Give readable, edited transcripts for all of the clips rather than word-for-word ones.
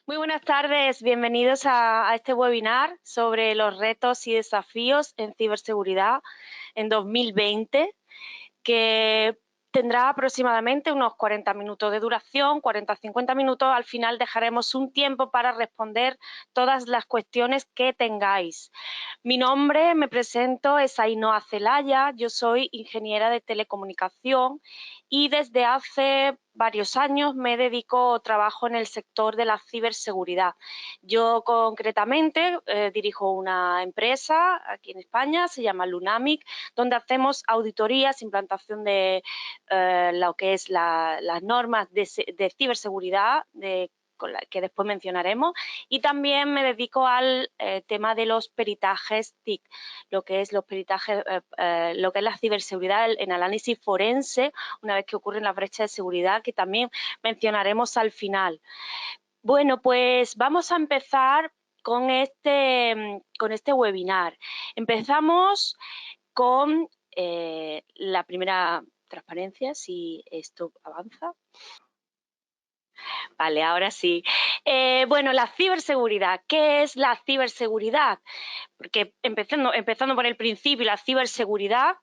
Muy buenas tardes, bienvenidos a este webinar sobre los retos y desafíos en ciberseguridad en 2020, que tendrá aproximadamente unos 40 minutos de duración, 40-50 minutos. Al final dejaremos un tiempo para responder todas las cuestiones que tengáis. Mi nombre, me presento, es Ainhoa Celaya, yo soy ingeniera de telecomunicación y desde hace varios años me dedico, trabajo en el sector de la ciberseguridad. Yo concretamente dirijo una empresa aquí en España, se llama Lunamic, donde hacemos auditorías, implantación de lo que es las normas de ciberseguridad, que después mencionaremos, y también me dedico al tema de los peritajes TIC, lo que es los peritajes, lo que es la ciberseguridad en análisis forense, una vez que ocurren las brechas de seguridad, que también mencionaremos al final. Bueno, pues vamos a empezar con este webinar. Empezamos con la primera transparencia, si esto avanza. Vale, ahora sí. Bueno, la ciberseguridad. ¿Qué es la ciberseguridad? Porque empezando por el principio, la ciberseguridad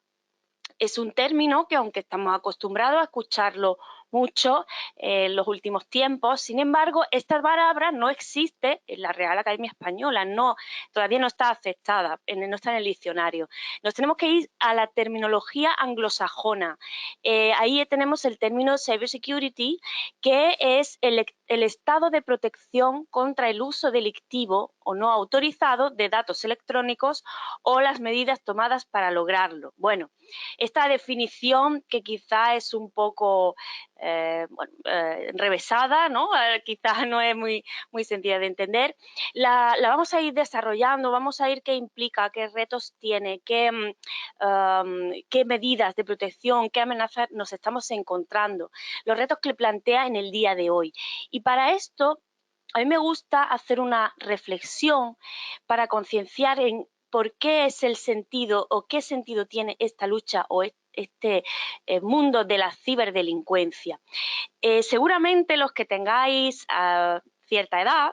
es un término que, aunque estamos acostumbrados a escucharlo mucho en los últimos tiempos, sin embargo, esta palabra no existe en la Real Academia Española, todavía no está aceptada, no está en el diccionario. Nos tenemos que ir a la terminología anglosajona. Ahí tenemos el término cybersecurity, que es el estado de protección contra el uso delictivo o no autorizado de datos electrónicos o las medidas tomadas para lograrlo. Bueno, esta definición, que quizá es un poco enrevesada, ¿no? Quizás no es muy sencilla de entender, la vamos a ir desarrollando, vamos a ir qué implica, qué retos tiene, qué medidas de protección, qué amenazas nos estamos encontrando, los retos que plantea en el día de hoy. Y para esto, a mí me gusta hacer una reflexión para concienciar en por qué es el sentido o qué sentido tiene esta lucha o este mundo de la ciberdelincuencia. Seguramente los que tengáis cierta edad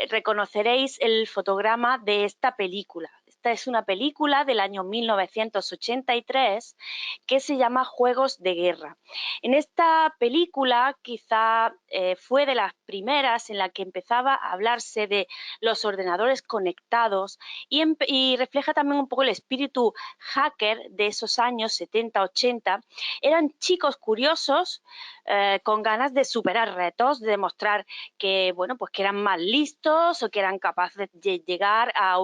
reconoceréis el fotograma de esta película. Esta es una película del año 1983 que se llama Juegos de Guerra. En esta película quizá fue de las primeras en la que empezaba a hablarse de los ordenadores conectados y refleja también un poco el espíritu hacker de esos años 70-80. Eran chicos curiosos con ganas de superar retos, de demostrar que, bueno, pues que eran más listos o que eran capaces de llegar a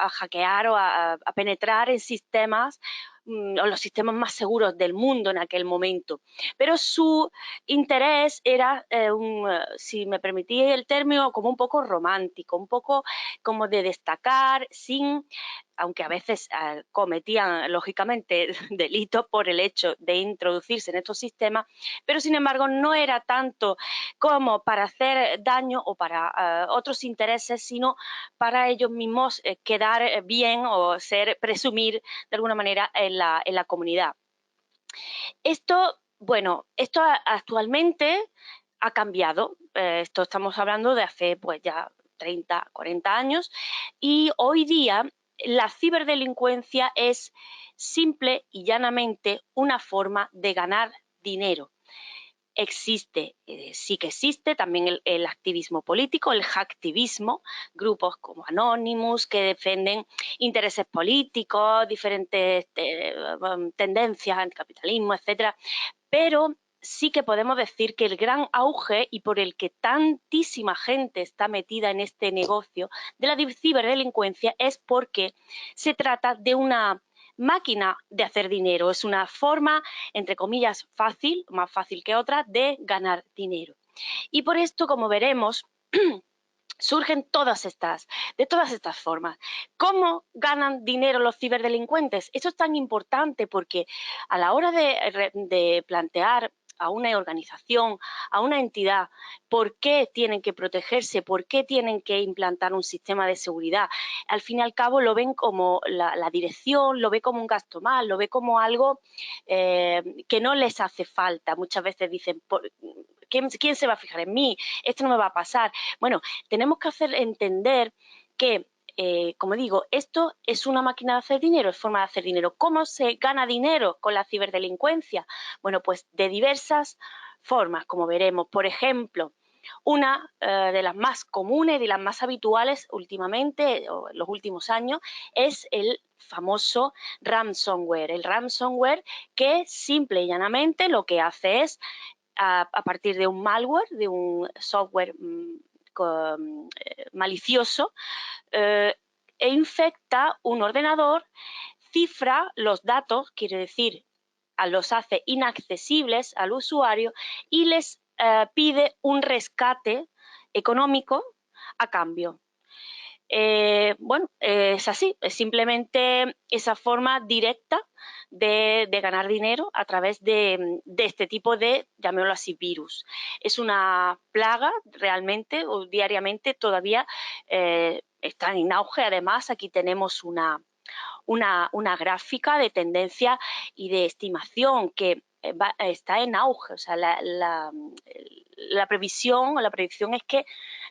hackear o a penetrar en sistemas o los sistemas más seguros del mundo en aquel momento. Pero su interés era, si me permitís el término, como un poco romántico, un poco como de destacar sin, aunque a veces cometían lógicamente delitos por el hecho de introducirse en estos sistemas, pero sin embargo no era tanto como para hacer daño o para otros intereses, sino para ellos mismos quedar bien o presumir de alguna manera en la comunidad. Esto actualmente ha cambiado. Esto estamos hablando de hace pues ya 30, 40 años, y hoy día la ciberdelincuencia es simple y llanamente una forma de ganar dinero. Existe, sí que existe también el activismo político, el hacktivismo, grupos como Anonymous que defienden intereses políticos, diferentes tendencias, anticapitalismo, etcétera, pero sí que podemos decir que el gran auge y por el que tantísima gente está metida en este negocio de la ciberdelincuencia es porque se trata de una máquina de hacer dinero, es una forma, entre comillas, fácil, más fácil que otra, de ganar dinero. Y por esto, como veremos, surgen de todas estas formas. ¿Cómo ganan dinero los ciberdelincuentes? Eso es tan importante porque a la hora de plantear a una organización, a una entidad, por qué tienen que protegerse, por qué tienen que implantar un sistema de seguridad, al fin y al cabo lo ven como la dirección, lo ve como un gasto más, lo ve como algo que no les hace falta. Muchas veces dicen, ¿quién se va a fijar en mí? Esto no me va a pasar. Bueno, tenemos que hacer entender que, como digo, esto es una máquina de hacer dinero, es forma de hacer dinero. ¿Cómo se gana dinero con la ciberdelincuencia? Bueno, pues de diversas formas, como veremos. Por ejemplo, una de las más comunes y las más habituales últimamente, o en los últimos años, es el famoso ransomware. El ransomware que simple y llanamente lo que hace es, a partir de un malware, de un software malicioso, e infecta un ordenador, cifra los datos, quiere decir, los hace inaccesibles al usuario y les pide un rescate económico a cambio. Bueno, es así, es simplemente esa forma directa de ganar dinero a través de este tipo de, llamémoslo así, virus. Es una plaga realmente, o diariamente todavía está en auge. Además, aquí tenemos una gráfica de tendencia y de estimación que está en auge. O sea, la previsión o la predicción es que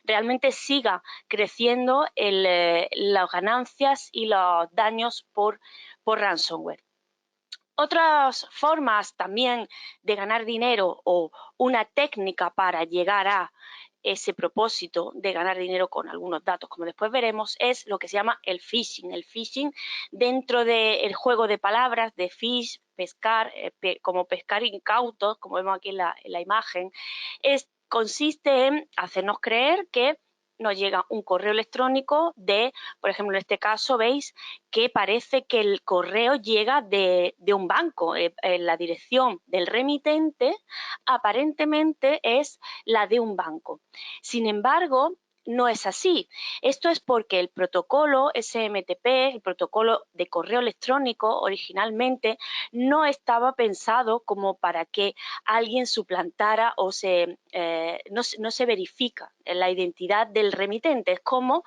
realmente siga creciendo las ganancias y los daños por ransomware. Otras formas también de ganar dinero, o una técnica para llegar a ese propósito de ganar dinero con algunos datos, como después veremos, es lo que se llama el phishing. El phishing, dentro del juego de palabras de fish, pescar, como pescar incautos, como vemos aquí en la imagen, consiste en hacernos creer que nos llega un correo electrónico de, por ejemplo, en este caso, veis que parece que el correo llega de un banco. La dirección del remitente aparentemente es la de un banco. Sin embargo, no es así. Esto es porque el protocolo SMTP, el protocolo de correo electrónico, originalmente no estaba pensado como para que alguien suplantara o no se verifica la identidad del remitente. Es como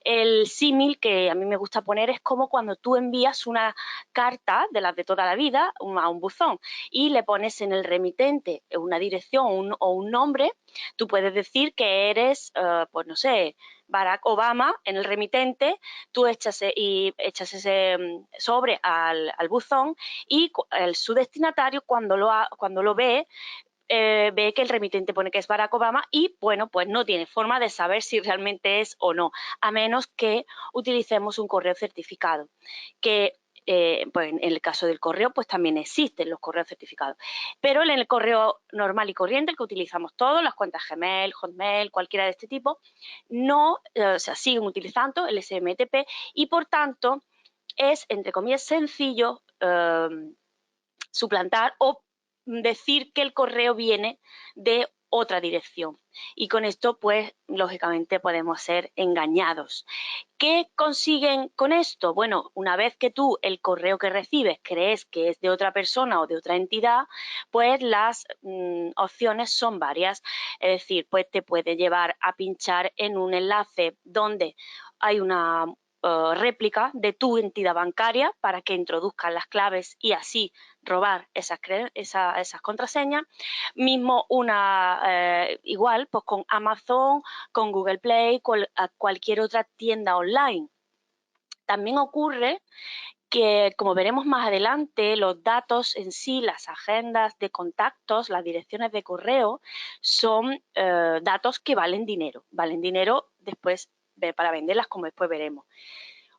el símil que a mí me gusta poner, es como cuando tú envías una carta de las de toda la vida a un buzón y le pones en el remitente una dirección o un nombre. Tú puedes decir que eres, pues no sé, Barack Obama en el remitente, tú echas ese sobre al buzón y su destinatario cuando lo ve, ve que el remitente pone que es Barack Obama y, bueno, pues no tiene forma de saber si realmente es o no, a menos que utilicemos un correo certificado, que pues en el caso del correo pues también existen los correos certificados, pero en el correo normal y corriente, el que utilizamos todos, las cuentas Gmail, Hotmail, cualquiera de este tipo, no, o sea, siguen utilizando el SMTP y, por tanto, es, entre comillas, sencillo suplantar o decir que el correo viene de otra dirección. Y con esto, pues, lógicamente podemos ser engañados. ¿Qué consiguen con esto? Bueno, una vez que tú el correo que recibes crees que es de otra persona o de otra entidad, pues las opciones son varias. Es decir, pues te puede llevar a pinchar en un enlace donde hay una réplica de tu entidad bancaria para que introduzcas las claves y así robar esas contraseñas. Mismo igual pues con Amazon, con Google Play, con cualquier otra tienda online. También ocurre que, como veremos más adelante, los datos en sí, las agendas de contactos, las direcciones de correo, son datos que valen dinero. Valen dinero después para venderlas, como después veremos.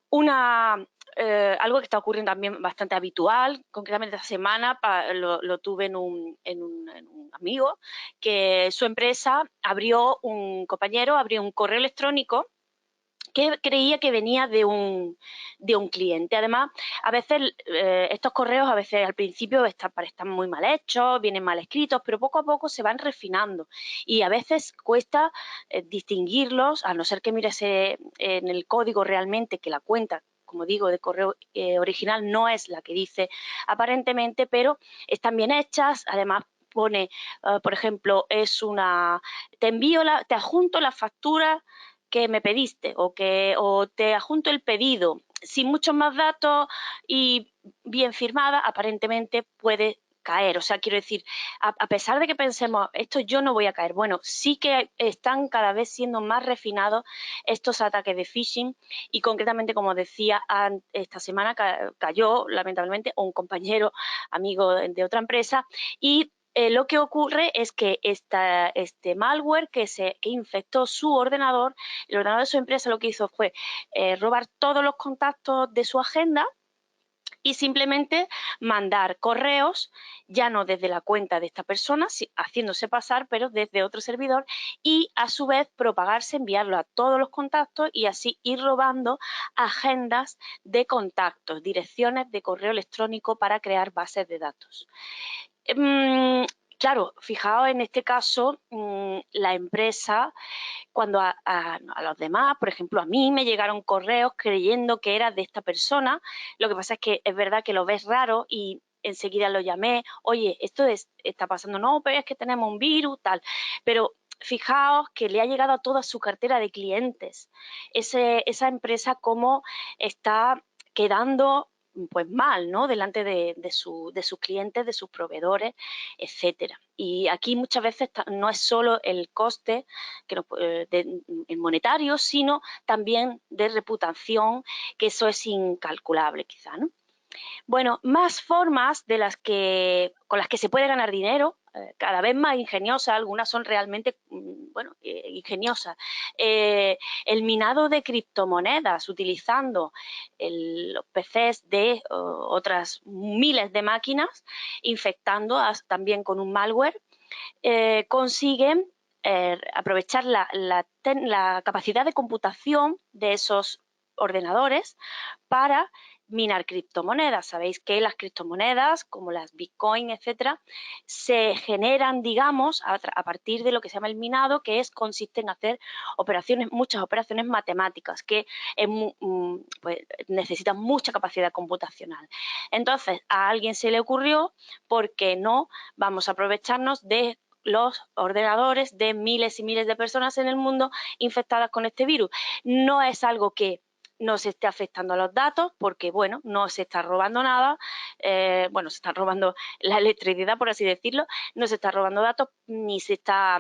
Algo que está ocurriendo también bastante habitual, concretamente esta semana lo tuve en un amigo, que su empresa un compañero abrió un correo electrónico que creía que venía de un cliente. Además, a veces estos correos, a veces al principio están muy mal hechos, vienen mal escritos, pero poco a poco se van refinando y a veces cuesta distinguirlos, a no ser que mires en el código realmente que la cuenta, como digo, de correo original no es la que dice aparentemente, pero están bien hechas. Además, pone, por ejemplo, te adjunto la factura que me pediste, o te adjunto el pedido sin muchos más datos y bien firmada. Aparentemente puede caer. O sea, quiero decir, a pesar de que pensemos, esto yo no voy a caer, bueno, sí que están cada vez siendo más refinados estos ataques de phishing y concretamente, como decía, esta semana cayó lamentablemente un compañero amigo de otra empresa y lo que ocurre es que este malware que infectó su ordenador, el ordenador de su empresa lo que hizo fue robar todos los contactos de su agenda y simplemente mandar correos, ya no desde la cuenta de esta persona, haciéndose pasar, pero desde otro servidor, y a su vez propagarse, enviarlo a todos los contactos y así ir robando agendas de contactos, direcciones de correo electrónico para crear bases de datos. Claro, fijaos en este caso, la empresa, cuando a los demás, por ejemplo, a mí me llegaron correos creyendo que era de esta persona, lo que pasa es que es verdad que lo ves raro y enseguida lo llamé, oye, esto está pasando, no, pero es que tenemos un virus, tal, pero fijaos que le ha llegado a toda su cartera de clientes, esa empresa cómo está quedando pues mal, ¿no? Delante de sus clientes, de sus proveedores, etcétera. Y aquí muchas veces no es solo el coste el monetario, sino también de reputación, que eso es incalculable quizá, ¿no? Bueno, más formas con las que se puede ganar dinero, cada vez más ingeniosas, algunas son realmente, ingeniosas. El minado de criptomonedas utilizando los PCs de otras miles de máquinas, infectando también con un malware, consiguen aprovechar la capacidad de computación de esos ordenadores para minar criptomonedas. Sabéis que las criptomonedas, como las Bitcoin, etcétera, se generan, digamos, a partir de lo que se llama el minado, que consiste en hacer muchas operaciones matemáticas que pues, necesitan mucha capacidad computacional. Entonces, a alguien se le ocurrió, ¿por qué no vamos a aprovecharnos de los ordenadores de miles y miles de personas en el mundo infectadas con este virus? No es algo que nos esté afectando a los datos porque, bueno, no se está robando nada, se está robando la electricidad, por así decirlo, no se está robando datos ni se está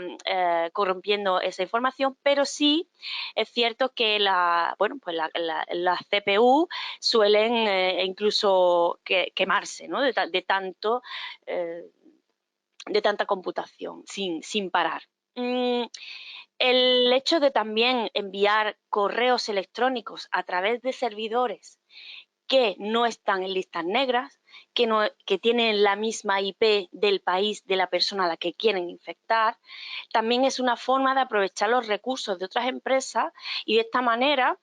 corrompiendo esa información, pero sí es cierto que las CPU suelen incluso quemarse, ¿no? de tanto de tanta computación sin parar. El hecho de también enviar correos electrónicos a través de servidores que no están en listas negras, que tienen la misma IP del país de la persona a la que quieren infectar, también es una forma de aprovechar los recursos de otras empresas y de esta manera,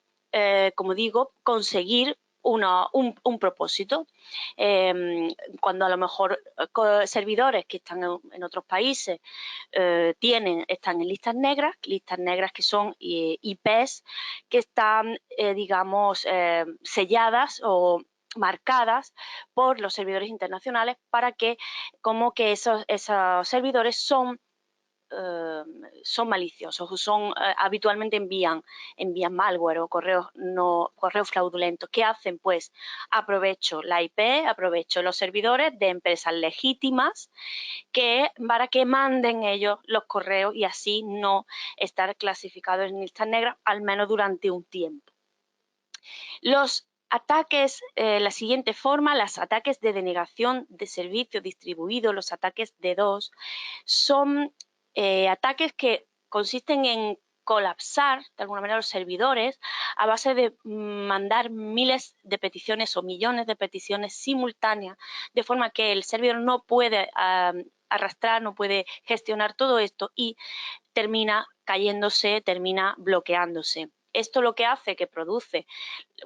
como digo, conseguir un propósito. Cuando a lo mejor servidores que están en otros países están en listas negras que son IPs que están, selladas o marcadas por los servidores internacionales para que como que esos servidores son maliciosos o habitualmente envían malware o correos fraudulentos. ¿Qué hacen? Pues aprovecho la IP, aprovecho los servidores de empresas legítimas para que manden ellos los correos y así no estar clasificados en listas negras, al menos durante un tiempo. Los ataques, la siguiente forma, los ataques de denegación de servicio distribuido, los ataques DDoS, son ataques que consisten en colapsar de alguna manera los servidores a base de mandar miles de peticiones o millones de peticiones simultáneas, de forma que el servidor no puede arrastrar, no puede gestionar todo esto y termina cayéndose, termina bloqueándose. Esto lo que hace que produce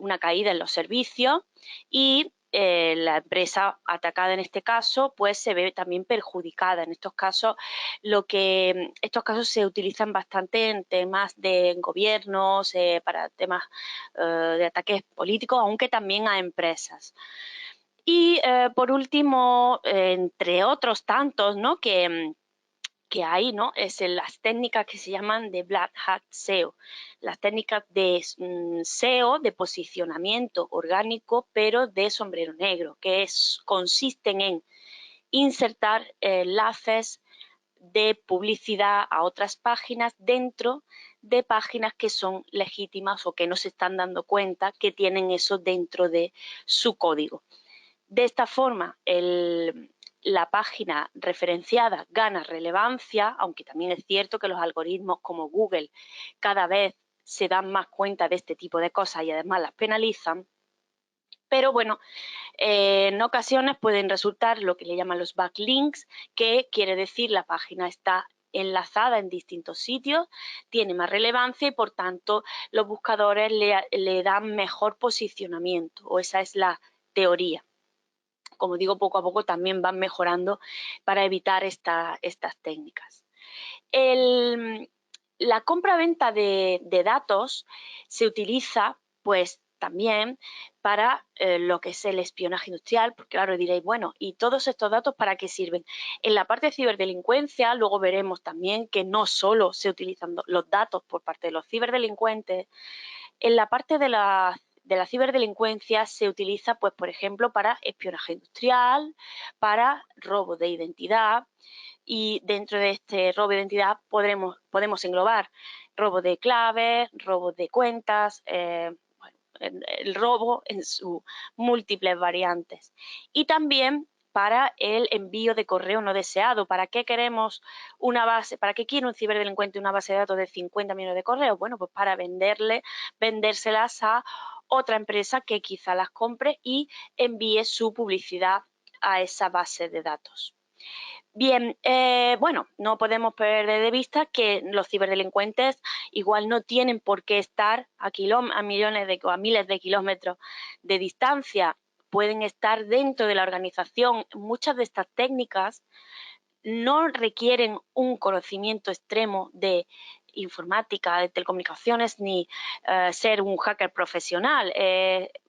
una caída en los servicios y la empresa atacada en este caso pues se ve también perjudicada. En estos casos se utilizan bastante en temas de gobiernos, para temas de ataques políticos, aunque también a empresas. Y por último, entre otros tantos, ¿no? que hay, ¿no? Es las técnicas que se llaman de Black Hat SEO, las técnicas de SEO, de posicionamiento orgánico, pero de sombrero negro, que consisten en insertar enlaces de publicidad a otras páginas dentro de páginas que son legítimas o que no se están dando cuenta que tienen eso dentro de su código. De esta forma, la página referenciada gana relevancia, aunque también es cierto que los algoritmos como Google cada vez se dan más cuenta de este tipo de cosas y además las penalizan. Pero bueno, en ocasiones pueden resultar lo que le llaman los backlinks, que quiere decir la página está enlazada en distintos sitios, tiene más relevancia y por tanto los buscadores le dan mejor posicionamiento, o esa es la teoría. Como digo, poco a poco también van mejorando para evitar estas técnicas. La compra-venta de datos se utiliza pues también para lo que es el espionaje industrial, porque claro, diréis, bueno, ¿y todos estos datos para qué sirven? En la parte de ciberdelincuencia luego veremos también que no solo se utilizan los datos por parte de los ciberdelincuentes, en la parte de la ciberdelincuencia se utiliza, pues, por ejemplo, para espionaje industrial, para robo de identidad, y dentro de este robo de identidad podemos englobar robo de claves, robo de cuentas, bueno, el robo en sus múltiples variantes. Y también para el envío de correo no deseado. ¿Para qué queremos una base? ¿Para qué quiere un ciberdelincuente una base de datos de 50 millones de correos? Bueno, pues para vendérselas a otra empresa que quizá las compre y envíe su publicidad a esa base de datos. Bien, bueno, no podemos perder de vista que los ciberdelincuentes igual no tienen por qué estar a miles de kilómetros de distancia, pueden estar dentro de la organización. Muchas de estas técnicas no requieren un conocimiento extremo de informática, de telecomunicaciones, ni ser un hacker profesional.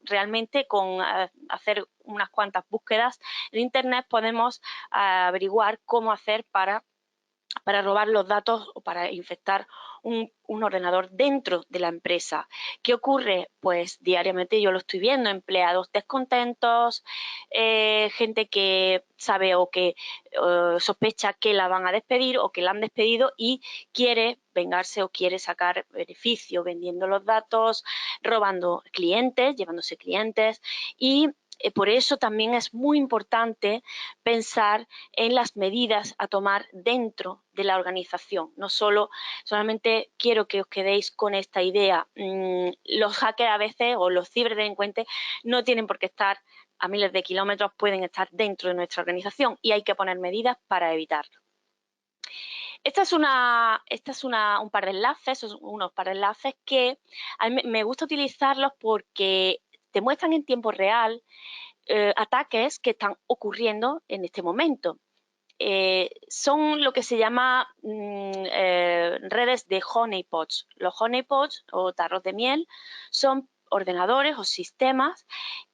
Realmente con hacer unas cuantas búsquedas en Internet podemos averiguar cómo hacer para robar los datos o para infectar un ordenador dentro de la empresa. ¿Qué ocurre? Pues diariamente yo lo estoy viendo, empleados descontentos, gente que sabe o que sospecha que la van a despedir o que la han despedido y quiere vengarse o quiere sacar beneficio vendiendo los datos, robando clientes, llevándose clientes, y por eso también es muy importante pensar en las medidas a tomar dentro de la organización. No solamente quiero que os quedéis con esta idea. Los hackers a veces o los ciberdelincuentes no tienen por qué estar a miles de kilómetros, pueden estar dentro de nuestra organización y hay que poner medidas para evitarlo. Esta es un par de enlaces, unos par de enlaces que a mí me gusta utilizarlos porque te muestran en tiempo real ataques que están ocurriendo en este momento. Son lo que se llama redes de honeypots. Los honeypots o tarros de miel son ordenadores o sistemas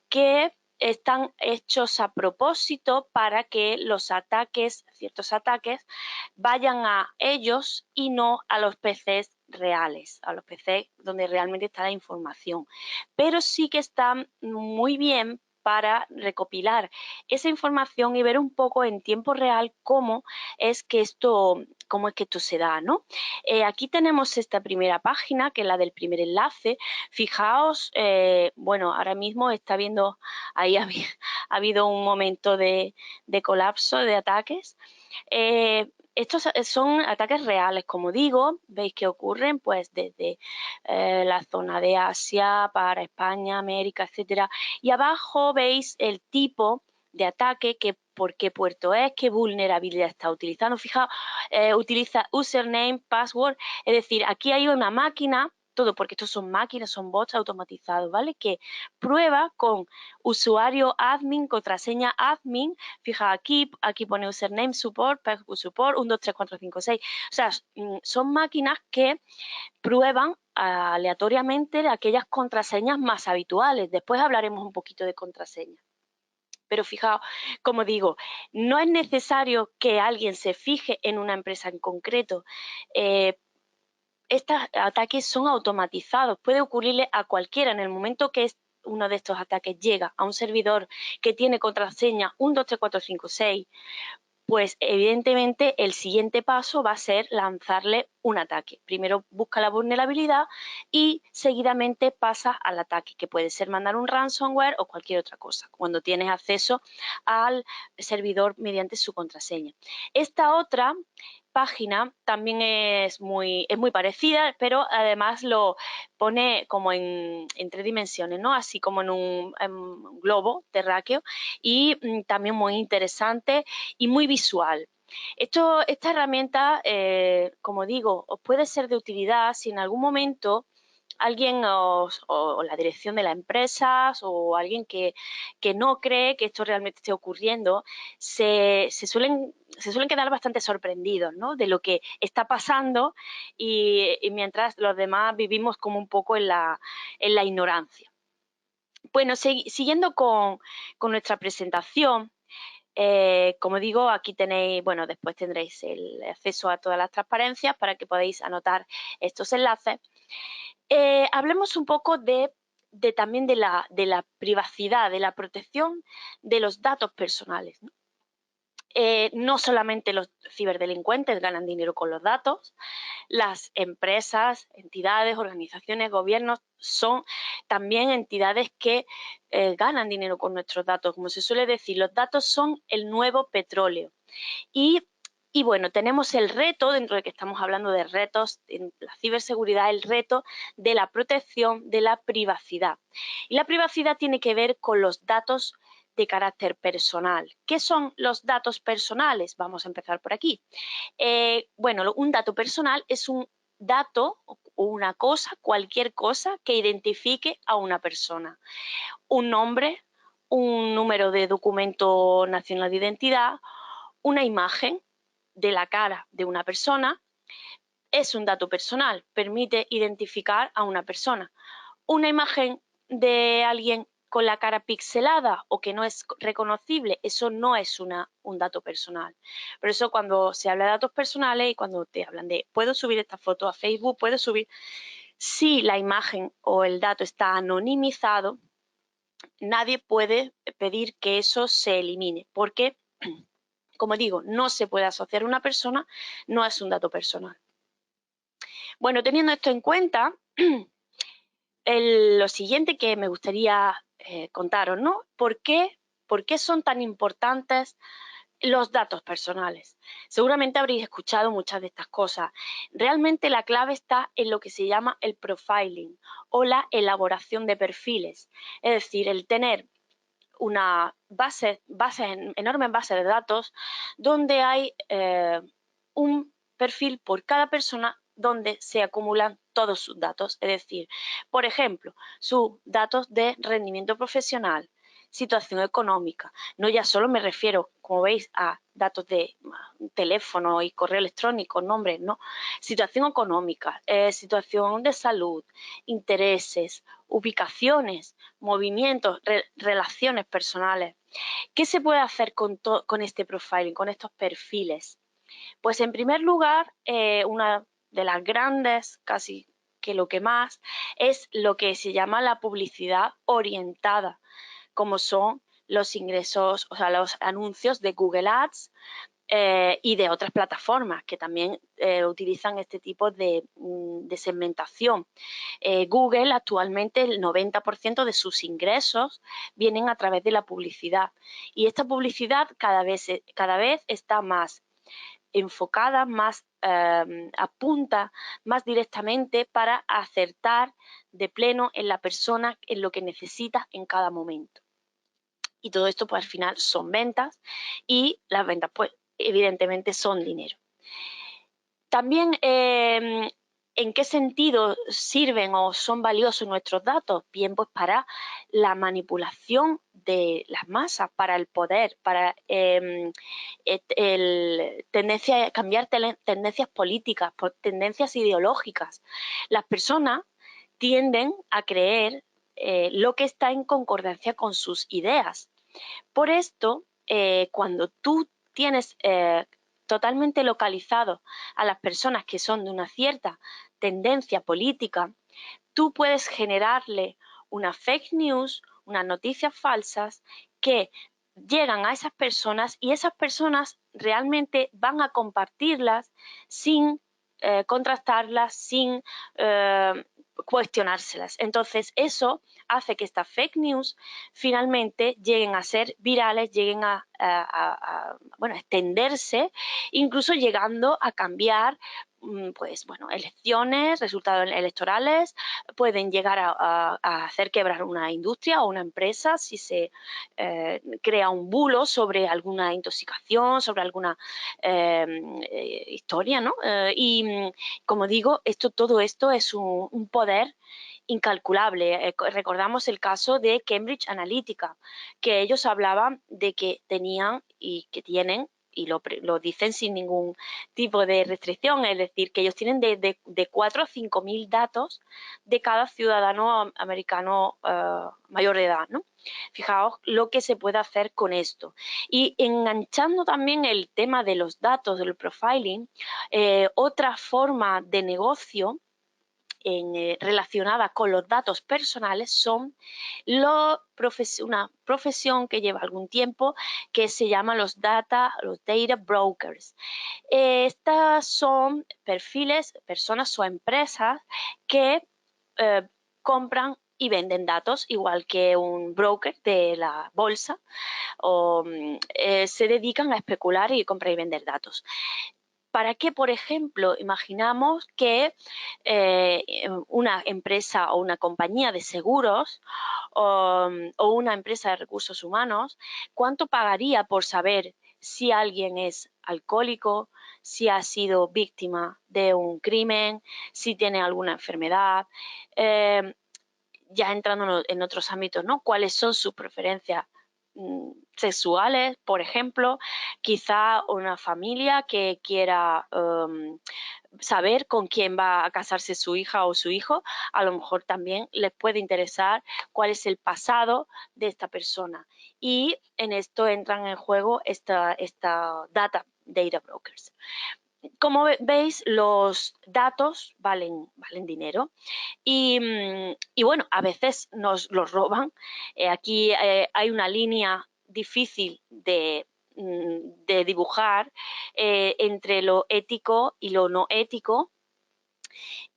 que están hechos a propósito para que los ataques, ciertos ataques, vayan a ellos y no a los PCs reales, a los PCs donde realmente está la información. Pero sí que están muy bien para recopilar esa información y ver un poco en tiempo real cómo es que esto se da, ¿no? Aquí tenemos esta primera página, que es la del primer enlace. Fijaos, bueno, ahora mismo está viendo, ahí ha habido un momento de colapso, de ataques. Estos son ataques reales, como digo, veis que ocurren pues desde la zona de Asia para España, América, etcétera. Y abajo veis el tipo de ataque, por qué puerto es, qué vulnerabilidad está utilizando. Fijaos, utiliza username, password, es decir, aquí hay una máquina, todo porque estos son máquinas, son bots automatizados, ¿vale? Que prueba con usuario admin, contraseña admin. Fija aquí pone username, support, password support, 1, 2, 3, 4, 5, 6. O sea, son máquinas que prueban aleatoriamente aquellas contraseñas más habituales. Después hablaremos un poquito de contraseñas. Pero fijaos, como digo, no es necesario que alguien se fije en una empresa en concreto. Estos ataques son automatizados, puede ocurrirle a cualquiera en el momento que uno de estos ataques llega a un servidor que tiene contraseña 123456, pues evidentemente el siguiente paso va a ser lanzarle un ataque. Primero busca la vulnerabilidad y seguidamente pasa al ataque, que puede ser mandar un ransomware o cualquier otra cosa, cuando tienes acceso al servidor mediante su contraseña. Esta otra página también es muy parecida, pero además lo pone como en 3 dimensiones, ¿no? Así como en un globo terráqueo, y también muy interesante y muy visual. Esta herramienta, como digo, os puede ser de utilidad si en algún momento alguien o la dirección de la empresa o alguien que no cree que esto realmente esté ocurriendo, se suelen quedar bastante sorprendidos, ¿no?, de lo que está pasando, y mientras los demás vivimos como un poco en la ignorancia. Bueno, siguiendo con nuestra presentación, como digo, aquí tenéis, bueno, después tendréis el acceso a todas las transparencias para que podáis anotar estos enlaces. Hablemos un poco también de la privacidad, de la protección de los datos personales, ¿no? No solamente los ciberdelincuentes ganan dinero con los datos, las empresas, entidades, organizaciones, gobiernos son también entidades que ganan dinero con nuestros datos. Como se suele decir, los datos son el nuevo petróleo. Y bueno, tenemos el reto, dentro de que estamos hablando de retos en la ciberseguridad, el reto de la protección de la privacidad. Y la privacidad tiene que ver con los datos de carácter personal. ¿Qué son los datos personales? Vamos a empezar por aquí. Bueno, un dato personal es un dato o una cosa, cualquier cosa que identifique a una persona. Un nombre, un número de documento nacional de identidad, una imagen de la cara de una persona, es un dato personal, permite identificar a una persona. Una imagen de alguien con la cara pixelada o que no es reconocible, eso no es un dato personal. Por eso cuando se habla de datos personales y cuando te hablan de puedo subir esta foto a Facebook, puedo subir, si la imagen o el dato está anonimizado, nadie puede pedir que eso se elimine, porque, como digo, no se puede asociar a una persona, no es un dato personal. Bueno, teniendo esto en cuenta, lo siguiente que me gustaría contaros, ¿no? ¿Por qué son tan importantes los datos personales? Seguramente habréis escuchado muchas de estas cosas. Realmente la clave está en lo que se llama el profiling o la elaboración de perfiles. Es decir, el tener una enormes bases de datos donde hay un perfil por cada persona donde se acumulan todos sus datos. Es decir, por ejemplo, sus datos de rendimiento profesional, situación económica. No ya solo me refiero, como veis, a datos de teléfono y correo electrónico, nombres, no. Situación económica, situación de salud, intereses, ubicaciones, movimientos, relaciones personales. ¿Qué se puede hacer con este profiling, con estos perfiles? Pues en primer lugar, una de las grandes, casi que lo que más, es lo que se llama la publicidad orientada, como son los ingresos, o sea, los anuncios de Google Ads y de otras plataformas que también utilizan este tipo de segmentación. Google actualmente el 90% de sus ingresos vienen a través de la publicidad, y esta publicidad cada vez está más enfocada, más apunta más directamente para acertar de pleno en la persona, en lo que necesita en cada momento. Y todo esto pues al final son ventas, y las ventas pues evidentemente son dinero. También, ¿en qué sentido sirven o son valiosos nuestros datos? Bien, pues para la manipulación de las masas, para el poder, para cambiar tendencias políticas, tendencias ideológicas. Las personas tienden a creer lo que está en concordancia con sus ideas. Por esto, cuando tú tienes totalmente localizado a las personas que son de una cierta tendencia política, tú puedes generarle una fake news, unas noticias falsas que llegan a esas personas y esas personas realmente van a compartirlas sin contrastarlas, sin cuestionárselas. Entonces, eso hace que estas fake news finalmente lleguen a ser virales, lleguen bueno, a extenderse, incluso llegando a cambiar pues bueno, elecciones, resultados electorales, pueden llegar a hacer quebrar una industria o una empresa si se crea un bulo sobre alguna intoxicación, sobre alguna historia, ¿no? Y como digo, todo esto es un poder incalculable. Recordamos el caso de Cambridge Analytica, que ellos hablaban de que tenían y que tienen, y lo dicen sin ningún tipo de restricción, es decir, que ellos tienen de 4 a 5 mil datos de cada ciudadano americano mayor de edad, ¿no? Fijaos lo que se puede hacer con esto. Y enganchando también el tema de los datos, del profiling, otra forma de negocio relacionada con los datos personales son una profesión que lleva algún tiempo que se llama los data brokers. Estas son perfiles, personas o empresas que compran y venden datos, igual que un broker de la bolsa, o se dedican a especular y comprar y vender datos. ¿Para qué, por ejemplo, imaginamos que una empresa o una compañía de seguros o una empresa de recursos humanos, cuánto pagaría por saber si alguien es alcohólico, si ha sido víctima de un crimen, si tiene alguna enfermedad? Ya entrando en otros ámbitos, ¿no? ¿Cuáles son sus preferencias sexuales, por ejemplo? Quizá una familia que quiera saber con quién va a casarse su hija o su hijo, a lo mejor también les puede interesar cuál es el pasado de esta persona. Y en esto entran en juego esta data brokers. Como veis, los datos valen dinero y bueno, a veces nos los roban. Aquí hay una línea difícil de dibujar entre lo ético y lo no ético.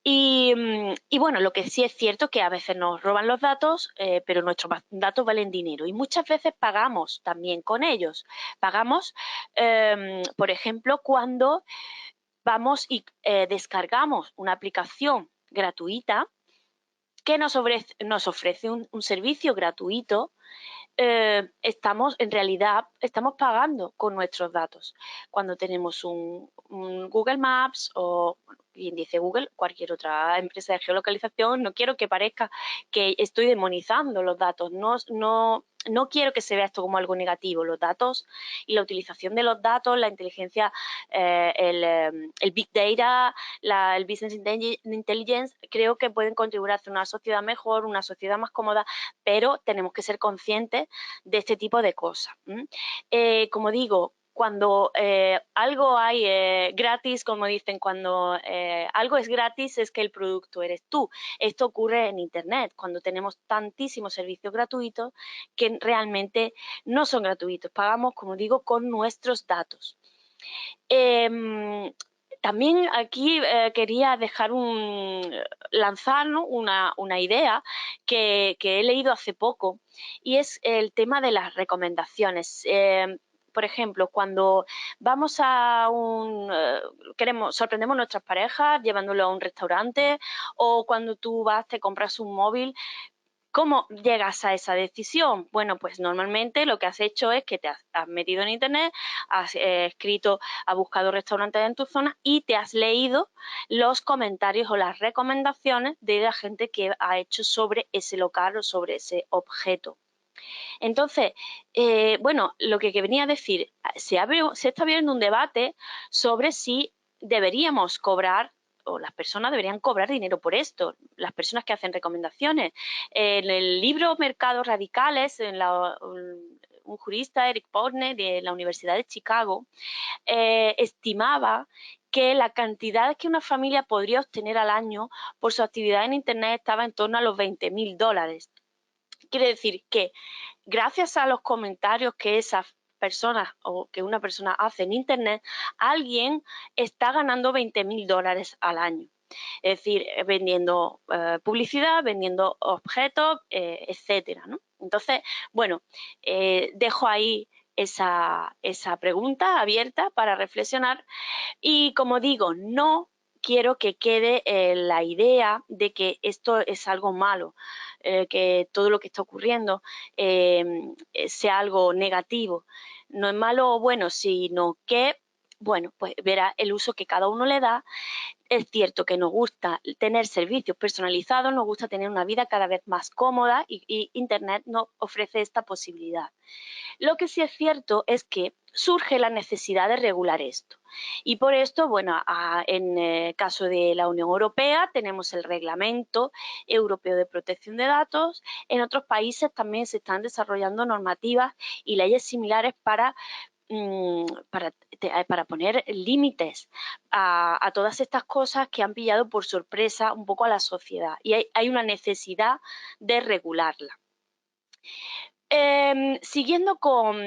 Y bueno, lo que sí es cierto es que a veces nos roban los datos, pero nuestros datos valen dinero y muchas veces pagamos también con ellos. Pagamos, por ejemplo, cuando vamos y descargamos una aplicación gratuita que nos ofrece un servicio gratuito. En realidad estamos pagando con nuestros datos. Cuando tenemos un Google Maps o, bueno, bien dice Google, cualquier otra empresa de geolocalización, no quiero que parezca que estoy demonizando los datos, no quiero que se vea esto como algo negativo. Los datos y la utilización de los datos, la inteligencia, el Big Data, el Business Intelligence, creo que pueden contribuir a hacer una sociedad mejor, una sociedad más cómoda, pero tenemos que ser conscientes de este tipo de cosas. Como digo, cuando algo hay gratis, como dicen, cuando algo es gratis es que el producto eres tú. Esto ocurre en Internet, cuando tenemos tantísimos servicios gratuitos que realmente no son gratuitos. Pagamos, como digo, con nuestros datos. También aquí quería lanzar, ¿no?, una idea que he leído hace poco, y es el tema de las recomendaciones. Por ejemplo, cuando vamos sorprendemos a nuestras parejas llevándolo a un restaurante, o cuando tú te compras un móvil. ¿Cómo llegas a esa decisión? Bueno, pues normalmente lo que has hecho es que te has metido en Internet, has buscado restaurantes en tu zona y te has leído los comentarios o las recomendaciones de la gente que ha hecho sobre ese local o sobre ese objeto. Entonces, bueno, lo que venía a decir, se está abriendo un debate sobre si deberíamos cobrar, o las personas deberían cobrar dinero por esto, las personas que hacen recomendaciones. En el libro Mercados Radicales, un jurista, Eric Portner, de la Universidad de Chicago, estimaba que la cantidad que una familia podría obtener al año por su actividad en Internet estaba en torno a los $20.000. Quiere decir que gracias a los comentarios que esas personas o que una persona hace en Internet, alguien está ganando $20.000 al año. Es decir, vendiendo publicidad, vendiendo objetos, etcétera, ¿no? Entonces, bueno, dejo ahí esa pregunta abierta para reflexionar y, como digo, no quiero que quede la idea de que esto es algo malo, que todo lo que está ocurriendo sea algo negativo. No es malo o bueno, sino que, bueno, pues verá el uso que cada uno le da. Es cierto que nos gusta tener servicios personalizados, nos gusta tener una vida cada vez más cómoda y Internet nos ofrece esta posibilidad. Lo que sí es cierto es que surge la necesidad de regular esto. Y por esto, bueno, en el caso de la Unión Europea tenemos el Reglamento Europeo de Protección de Datos. En otros países también se están desarrollando normativas y leyes similares para poner límites a todas estas cosas que han pillado por sorpresa un poco a la sociedad. Y hay una necesidad de regularla. Siguiendo con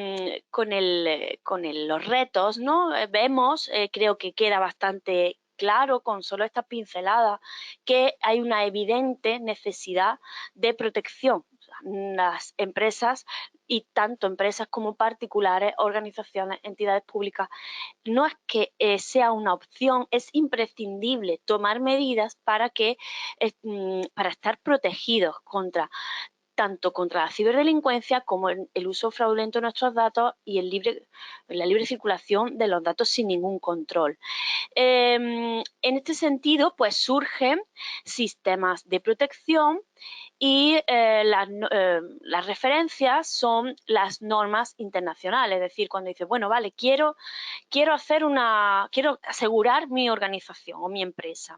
los retos, ¿no? Vemos, creo que queda bastante claro con solo esta pincelada, que hay una evidente necesidad de protección. O sea, las empresas, y tanto empresas como particulares, organizaciones, entidades públicas, no es que sea una opción, es imprescindible tomar medidas para estar protegidos tanto contra la ciberdelincuencia como el uso fraudulento de nuestros datos y la libre circulación de los datos sin ningún control. En este sentido, pues surgen sistemas de protección y las referencias son las normas internacionales. Es decir, cuando dices, bueno, vale, quiero asegurar mi organización o mi empresa.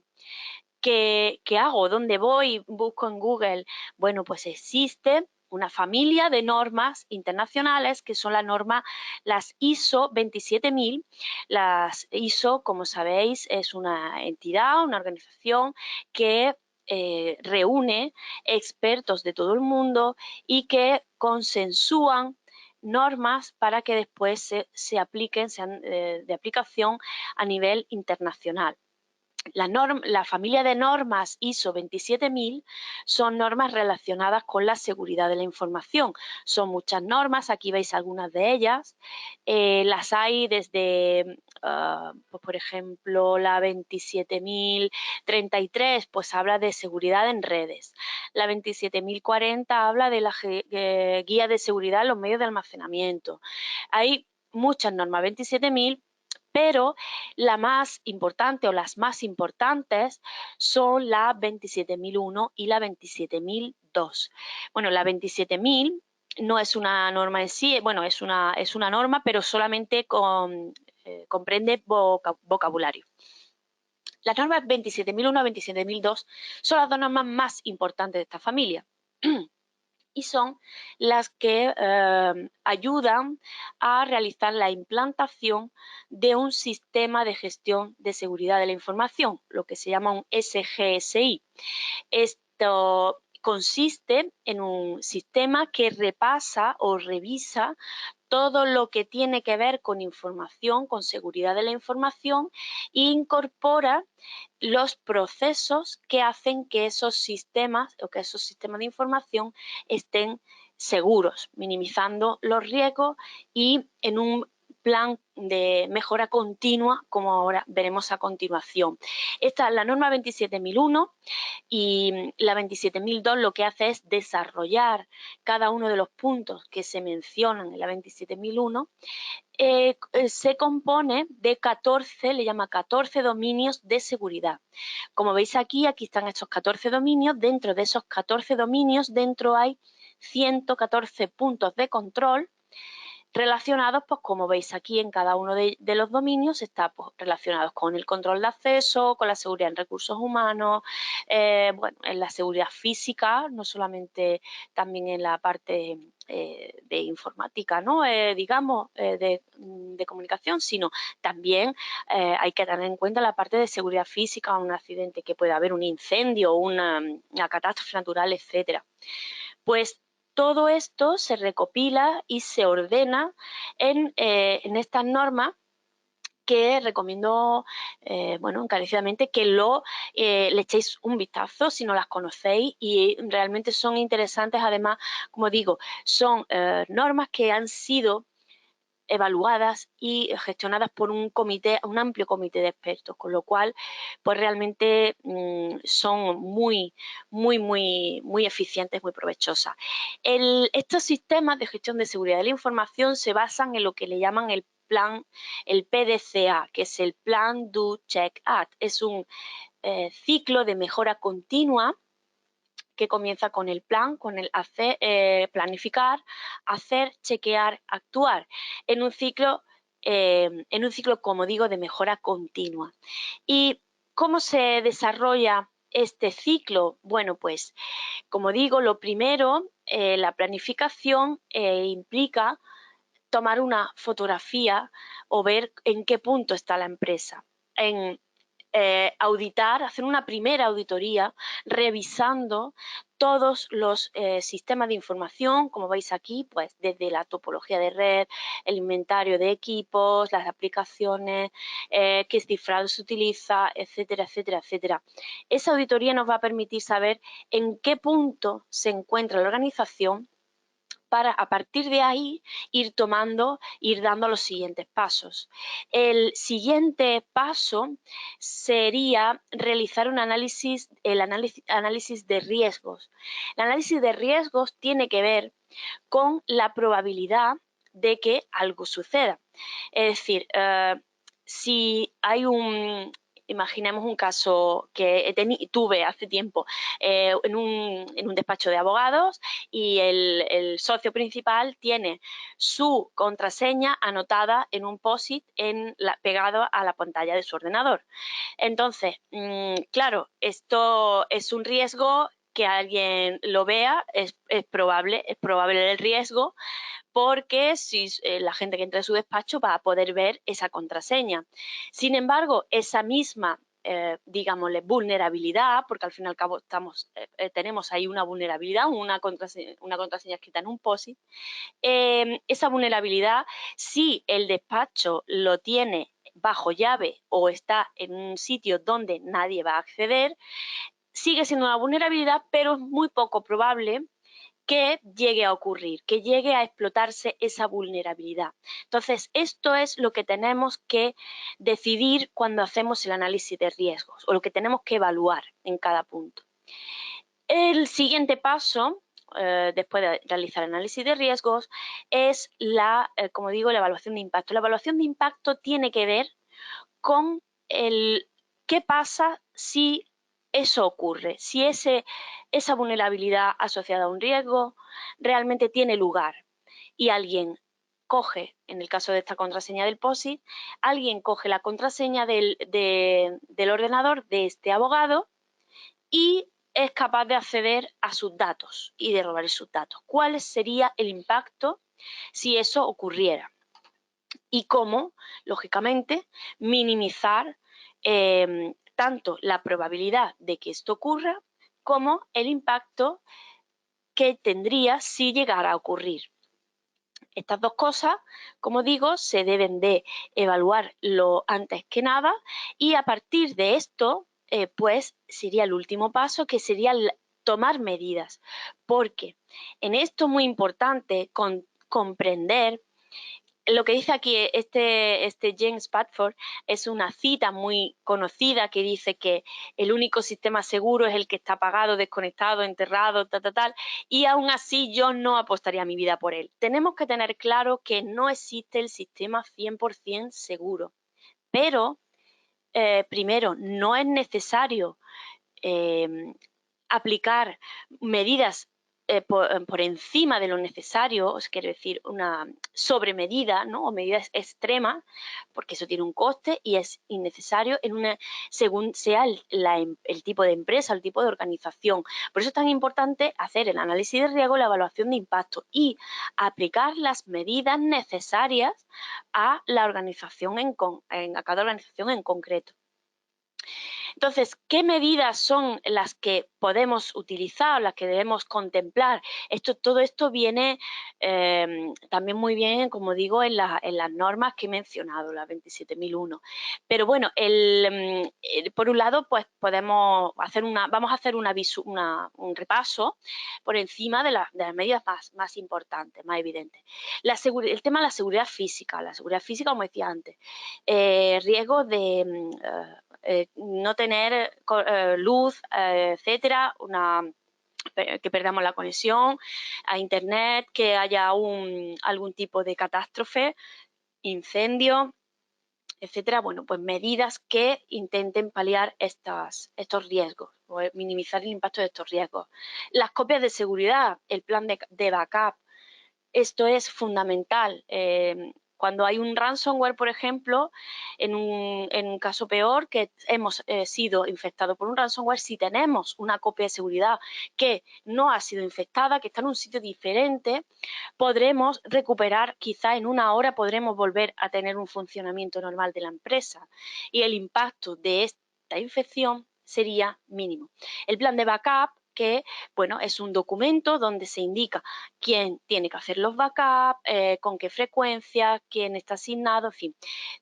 ¿Qué hago? ¿Dónde voy? Busco en Google. Bueno, pues existe una familia de normas internacionales que son las ISO 27000. Las ISO, como sabéis, es una entidad, una organización que reúne expertos de todo el mundo y que consensúan normas para que después se apliquen, sean de aplicación a nivel internacional. La familia de normas ISO 27000 son normas relacionadas con la seguridad de la información. Son muchas normas, aquí veis algunas de ellas. Las hay desde, pues por ejemplo, la 27033, pues habla de seguridad en redes. La 27040 habla de la guía de seguridad en los medios de almacenamiento. Hay muchas normas 27000, pero la más importante o las más importantes son la 27001 y la 27002. Bueno, la 27000 no es una norma en sí, bueno, es una norma, pero solamente comprende vocabulario. Las normas 27001 y 27002 son las dos normas más importantes de esta familia. Y son las que ayudan a realizar la implantación de un sistema de gestión de seguridad de la información, lo que se llama un SGSI. Esto consiste en un sistema que repasa o revisa todo lo que tiene que ver con información, con seguridad de la información, e incorpora los procesos que hacen que esos sistemas de información estén seguros, minimizando los riesgos y en un plan de mejora continua, como ahora veremos a continuación. Esta es la norma 27001 y la 27002 lo que hace es desarrollar cada uno de los puntos que se mencionan en la 27001. Se compone de 14, le llama 14 dominios de seguridad. Como veis aquí están estos 14 dominios. Dentro de esos 14 dominios, dentro hay 114 puntos de control relacionados, pues como veis aquí, en cada uno de los dominios está pues, relacionados con el control de acceso, con la seguridad en recursos humanos, bueno, en la seguridad física, no solamente también en la parte de informática, ¿no? Digamos, de comunicación, sino también hay que tener en cuenta la parte de seguridad física, un accidente que puede haber, un incendio, una catástrofe natural, etcétera. Pues todo esto se recopila y se ordena en estas normas que recomiendo, bueno, encarecidamente que le echéis un vistazo si no las conocéis, y realmente son interesantes. Además, como digo, son normas que han sido evaluadas y gestionadas por un amplio comité de expertos, con lo cual, pues realmente son muy eficientes, muy provechosas. Estos sistemas de gestión de seguridad de la información se basan en lo que le llaman el PDCA, que es el Plan, Do, Check, Act. Es un ciclo de mejora continua que comienza con el plan, con el planificar, hacer, chequear, actuar, en un ciclo, como digo, de mejora continua. ¿Y cómo se desarrolla este ciclo? Bueno, pues, como digo, lo primero, la planificación implica tomar una fotografía o ver en qué punto está la empresa. En auditar, hacer una primera auditoría revisando todos los sistemas de información, como veis aquí, pues desde la topología de red, el inventario de equipos, las aplicaciones, qué cifrado se utiliza, etcétera, etcétera, etcétera. Esa auditoría nos va a permitir saber en qué punto se encuentra la organización, para a partir de ahí ir dando los siguientes pasos. El siguiente paso sería realizar el análisis de riesgos. El análisis de riesgos tiene que ver con la probabilidad de que algo suceda. Es decir, si hay imaginemos un caso que tuve hace tiempo en un despacho de abogados, y el socio principal tiene su contraseña anotada en un POSIT pegado a la pantalla de su ordenador. Entonces, claro, esto es un riesgo que alguien lo vea, es probable el riesgo, porque si la gente que entra en su despacho va a poder ver esa contraseña. Sin embargo, esa misma, digámosle, vulnerabilidad, porque al fin y al cabo tenemos ahí una vulnerabilidad, una contraseña escrita en un POSIT, esa vulnerabilidad, si el despacho lo tiene bajo llave o está en un sitio donde nadie va a acceder, sigue siendo una vulnerabilidad, pero es muy poco probable que llegue a ocurrir, que llegue a explotarse esa vulnerabilidad. Entonces, esto es lo que tenemos que decidir cuando hacemos el análisis de riesgos, o lo que tenemos que evaluar en cada punto. El siguiente paso, después de realizar el análisis de riesgos, es como digo, la evaluación de impacto. La evaluación de impacto tiene que ver con qué pasa si eso ocurre, si esa vulnerabilidad asociada a un riesgo realmente tiene lugar, y alguien coge, en el caso de esta contraseña del POSIT, alguien coge la contraseña del ordenador de este abogado y es capaz de acceder a sus datos y de robar sus datos. ¿Cuál sería el impacto si eso ocurriera? Y cómo, lógicamente, minimizar tanto la probabilidad de que esto ocurra como el impacto que tendría si llegara a ocurrir. Estas dos cosas, como digo, se deben de evaluar lo antes que nada, y a partir de esto, pues sería el último paso, que sería tomar medidas, porque en esto es muy importante comprender lo que dice aquí este James Padford. Es una cita muy conocida que dice que el único sistema seguro es el que está apagado, desconectado, enterrado, tal, y aún así yo no apostaría mi vida por él. Tenemos que tener claro que no existe el sistema 100% seguro, pero primero, no es necesario aplicar medidas por encima de lo necesario, quiero decir, una sobremedida, ¿no? O medidas extremas, porque eso tiene un coste y es innecesario según sea el tipo de empresa, el tipo de organización. Por eso es tan importante hacer el análisis de riesgo, la evaluación de impacto y aplicar las medidas necesarias a la organización a cada organización en concreto. Entonces, ¿qué medidas son las que podemos utilizar, las que debemos contemplar? Todo esto viene también muy bien, como digo, en las normas que he mencionado, las 27.001. Pero bueno, por un lado, pues vamos a hacer un repaso por encima de las medidas más importantes, más evidentes. El tema de la seguridad física. La seguridad física, como decía antes, riesgos de no tener luz, etcétera, que perdamos la conexión a internet, que haya algún tipo de catástrofe, incendio, etcétera. Bueno, pues medidas que intenten paliar estos riesgos o minimizar el impacto de estos riesgos. Las copias de seguridad, el plan de backup, esto es fundamental. Cuando hay un ransomware, por ejemplo, en un caso peor, que hemos sido infectados por un ransomware, si tenemos una copia de seguridad que no ha sido infectada, que está en un sitio diferente, podremos recuperar, quizá en una hora podremos volver a tener un funcionamiento normal de la empresa y el impacto de esta infección sería mínimo. El plan de backup, que bueno, es un documento donde se indica quién tiene que hacer los backups, con qué frecuencia, quién está asignado, en fin.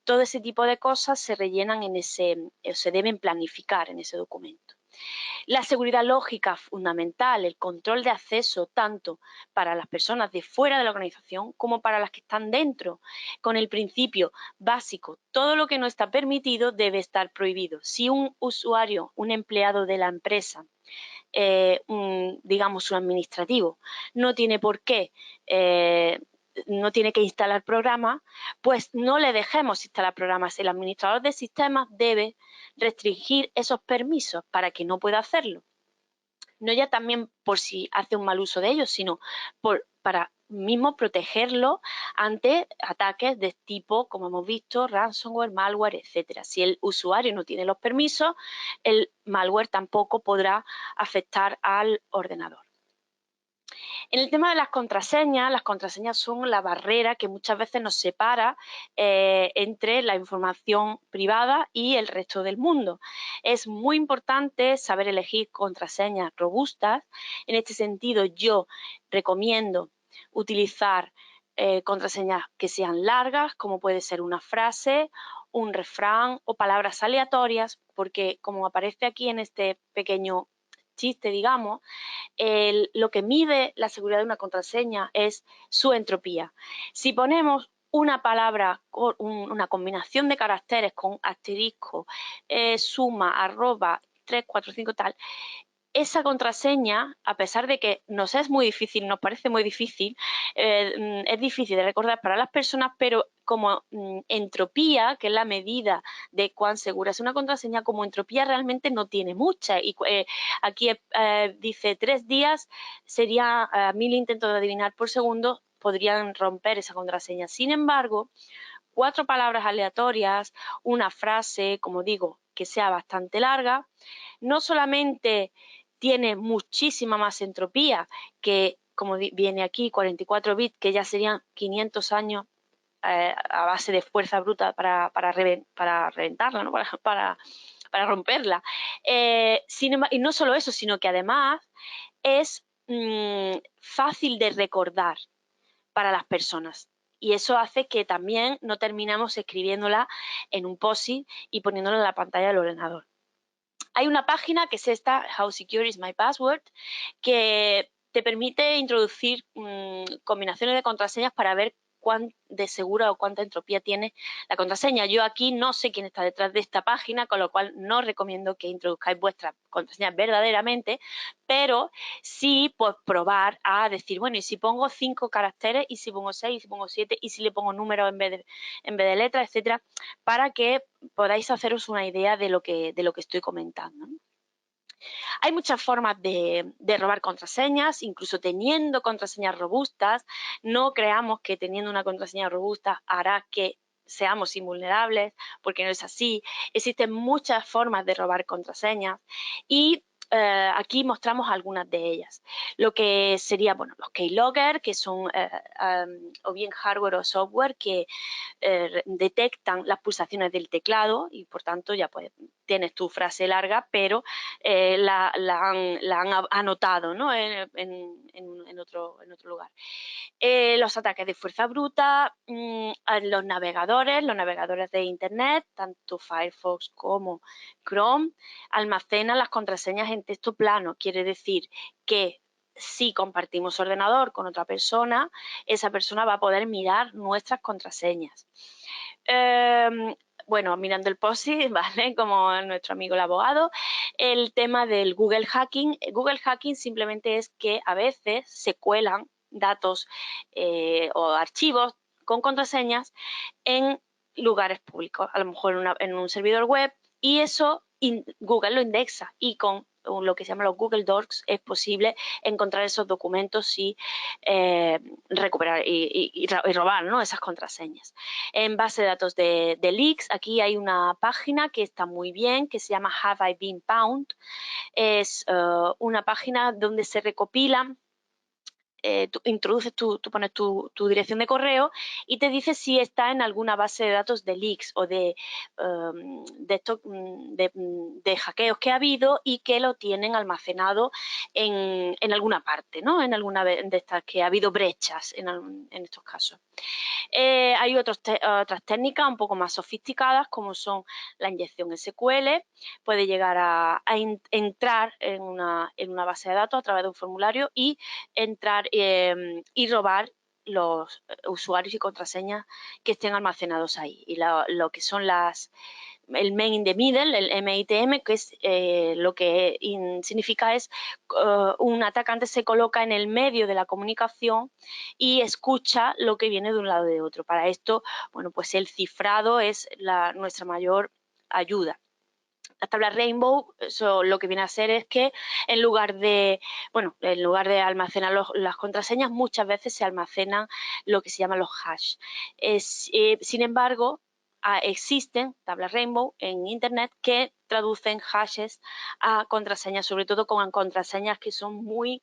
Todo ese tipo de cosas se rellenan se deben planificar en ese documento. La seguridad lógica fundamental, el control de acceso tanto para las personas de fuera de la organización como para las que están dentro, con el principio básico, todo lo que no está permitido debe estar prohibido. Si un usuario, un empleado de la empresa, digamos un administrativo, no tiene por qué no tiene que instalar programas, pues no le dejemos instalar programas. El administrador de sistemas debe restringir esos permisos para que no pueda hacerlo. No ya también por si hace un mal uso de ellos, sino para mismo protegerlo ante ataques de tipo, como hemos visto, ransomware, malware, etcétera. Si el usuario no tiene los permisos, el malware tampoco podrá afectar al ordenador. En el tema de las contraseñas son la barrera que muchas veces nos separa entre la información privada y el resto del mundo. Es muy importante saber elegir contraseñas robustas. En este sentido, yo recomiendo utilizar contraseñas que sean largas, como puede ser una frase, un refrán o palabras aleatorias, porque como aparece aquí en este pequeño chiste, digamos, lo que mide la seguridad de una contraseña es su entropía. Si ponemos una palabra, una combinación de caracteres con asterisco, suma, arroba, 3, 4, 5, tal, esa contraseña, a pesar de que nos es muy difícil, nos parece muy difícil, es difícil de recordar para las personas, pero como entropía, que es la medida de cuán segura es una contraseña, como entropía realmente no tiene mucha. Y aquí dice 3 días, sería 1000 intentos de adivinar por segundo, podrían romper esa contraseña. Sin embargo, 4 palabras aleatorias, una frase, como digo, que sea bastante larga, no solamente tiene muchísima más entropía que, como viene aquí, 44 bits, que ya serían 500 años a base de fuerza bruta para reventarla, ¿no? para romperla. Y no solo eso, sino que además es fácil de recordar para las personas. Y eso hace que también no terminamos escribiéndola en un POSIT y poniéndola en la pantalla del ordenador. Hay una página que es esta, How Secure is My Password, que te permite introducir combinaciones de contraseñas para ver cuán de segura o cuánta entropía tiene la contraseña. Yo aquí no sé quién está detrás de esta página, con lo cual no recomiendo que introduzcáis vuestras contraseñas verdaderamente, pero sí pues probar a decir, bueno, y si pongo 5 caracteres, y si pongo 6, y si pongo 7, y si le pongo números en vez de letras, etcétera, para que podáis haceros una idea de lo que estoy comentando, ¿no? Hay muchas formas de robar contraseñas, incluso teniendo contraseñas robustas. No creamos que teniendo una contraseña robusta hará que seamos invulnerables, porque no es así. Existen muchas formas de robar contraseñas y aquí mostramos algunas de ellas. Lo que sería, bueno, los keylogger, que son o bien hardware o software que detectan las pulsaciones del teclado y por tanto ya pues tienes tu frase larga, pero la han anotado, ¿no? en otro lugar. Los ataques de fuerza bruta, los navegadores de Internet, tanto Firefox como Chrome, almacenan las contraseñas en texto plano. Quiere decir que si compartimos ordenador con otra persona, esa persona va a poder mirar nuestras contraseñas. Bueno, mirando el POSIT, ¿vale? Como nuestro amigo el abogado, el tema del Google Hacking. Google Hacking simplemente es que a veces se cuelan datos o archivos con contraseñas en lugares públicos, a lo mejor en un servidor web, y eso Google lo indexa y con lo que se llama los Google Docs es posible encontrar esos documentos y recuperar y robar, ¿no? Esas contraseñas. En base de datos de leaks, aquí hay una página que está muy bien, que se llama Have I Been Pwned. Es una página donde se recopilan tú introduces, tú pones tu dirección de correo y te dice si está en alguna base de datos de leaks o de hackeos que ha habido y que lo tienen almacenado en alguna parte, ¿no? En alguna de estas que ha habido brechas en estos casos. Hay otras técnicas un poco más sofisticadas, como son la inyección SQL. Puede llegar a entrar en una base de datos a través de un formulario y entrar y robar los usuarios y contraseñas que estén almacenados ahí. Y lo que son el man in the middle, el MITM, que es lo que significa es un atacante se coloca en el medio de la comunicación y escucha lo que viene de un lado y de otro. Para esto, bueno, pues el cifrado es nuestra mayor ayuda. La tabla Rainbow, eso lo que viene a ser es que en lugar de almacenar las contraseñas, muchas veces se almacenan lo que se llama los hash. Sin embargo, existen tablas Rainbow en Internet que traducen hashes a contraseñas, sobre todo con contraseñas que son muy,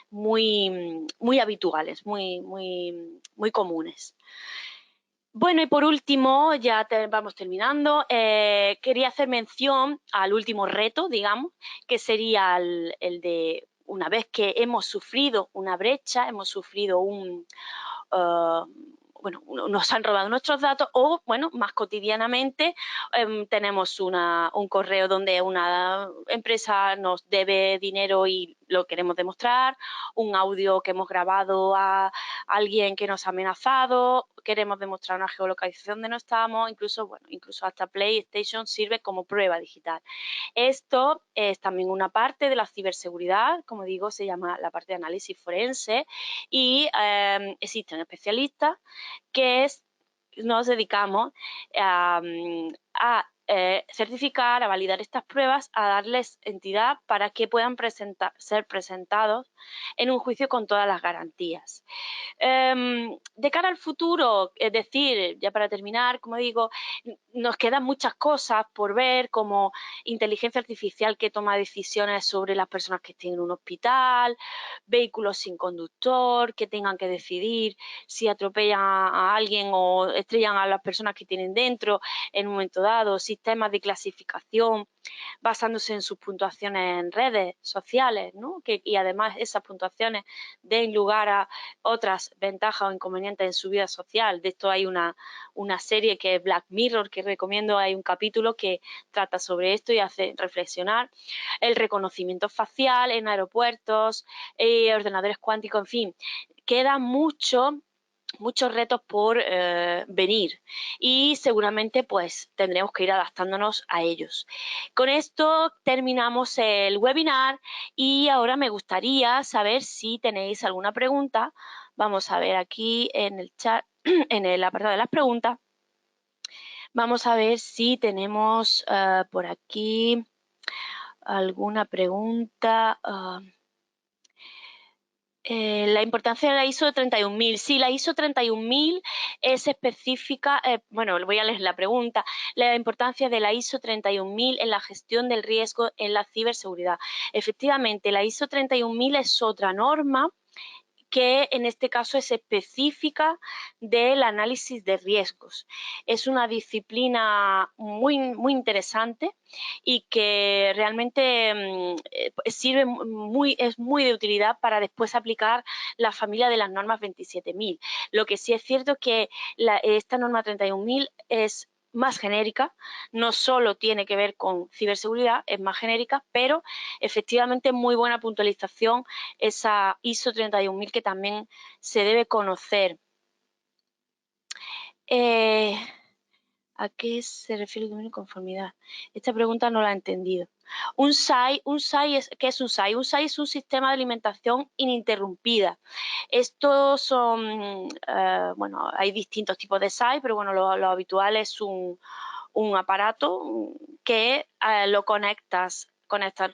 muy, muy habituales, muy, muy, muy comunes. Bueno, y por último, ya vamos terminando, quería hacer mención al último reto, digamos, que sería el de una vez que hemos sufrido una brecha, hemos sufrido bueno, nos han robado nuestros datos o, bueno, más cotidianamente tenemos un correo donde una empresa nos debe dinero y lo queremos demostrar, un audio que hemos grabado a alguien que nos ha amenazado, queremos demostrar una geolocalización donde no estamos, incluso hasta PlayStation sirve como prueba digital. Esto es también una parte de la ciberseguridad, como digo, se llama la parte de análisis forense y existen especialistas que nos dedicamos a certificar, a validar estas pruebas, a darles entidad para que puedan ser presentados en un juicio con todas las garantías. De cara al futuro, es decir, ya para terminar, como digo, nos quedan muchas cosas por ver, como inteligencia artificial que toma decisiones sobre las personas que estén en un hospital, vehículos sin conductor, que tengan que decidir si atropellan a alguien o estrellan a las personas que tienen dentro en un momento dado, sistemas de clasificación basándose en sus puntuaciones en redes sociales, ¿no? Y además esas puntuaciones den lugar a otras ventajas o inconvenientes en su vida social. De esto hay una serie que es Black Mirror, que recomiendo, hay un capítulo que trata sobre esto y hace reflexionar. El reconocimiento facial en aeropuertos, ordenadores cuánticos, en fin, queda muchos retos por venir y seguramente pues tendremos que ir adaptándonos a ellos. Con esto terminamos el webinar y ahora me gustaría saber si tenéis alguna pregunta. Vamos a ver aquí en el chat, en el apartado de las preguntas. Vamos a ver si tenemos por aquí alguna pregunta. La importancia de la ISO 31000. Sí, la ISO 31000 es específica, bueno, voy a leer la pregunta. La importancia de la ISO 31000 en la gestión del riesgo en la ciberseguridad. Efectivamente, la ISO 31000 es otra norma que en este caso es específica del análisis de riesgos. Es una disciplina muy, muy interesante y que realmente es muy de utilidad para después aplicar la familia de las normas 27000. Lo que sí es cierto es que esta norma 31000 es más genérica, no solo tiene que ver con ciberseguridad, es más genérica, pero efectivamente muy buena puntualización esa ISO 31000 que también se debe conocer. ¿A qué se refiere el dominio de conformidad? Esta pregunta no la he entendido. ¿Qué es un SAI? Un SAI es un sistema de alimentación ininterrumpida. Estos son, bueno, hay distintos tipos de SAI, pero bueno, lo habitual es un aparato que lo conectas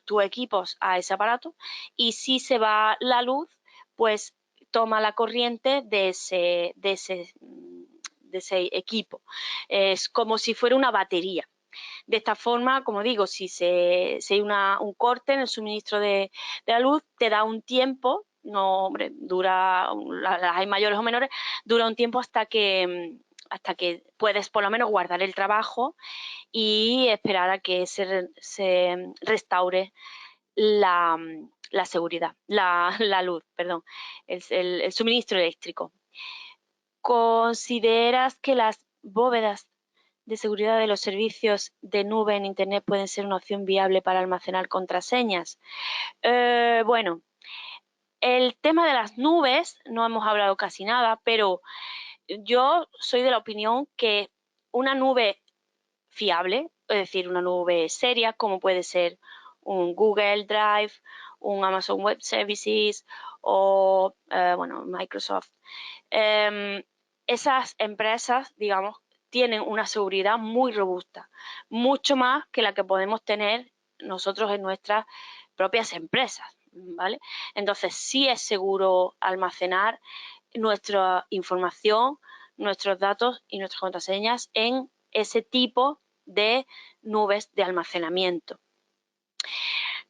tus equipos a ese aparato y si se va la luz, pues toma la corriente de ese equipo. Es como si fuera una batería. De esta forma, como digo, si hay un corte en el suministro de la luz, te da un tiempo, no, hombre, las hay mayores o menores, dura un tiempo hasta que puedes por lo menos guardar el trabajo y esperar a que se restaure la, seguridad, la luz, perdón, el suministro eléctrico. ¿Consideras que las bóvedas de seguridad de los servicios de nube en Internet pueden ser una opción viable para almacenar contraseñas? Bueno, el tema de las nubes, no hemos hablado casi nada, pero yo soy de la opinión que una nube fiable, es decir, una nube seria, como puede ser un Google Drive, un Amazon Web Services o, bueno, Microsoft. Esas empresas, digamos, tienen una seguridad muy robusta, mucho más que la que podemos tener nosotros en nuestras propias empresas, ¿vale? Entonces, sí es seguro almacenar nuestra información, nuestros datos y nuestras contraseñas en ese tipo de nubes de almacenamiento.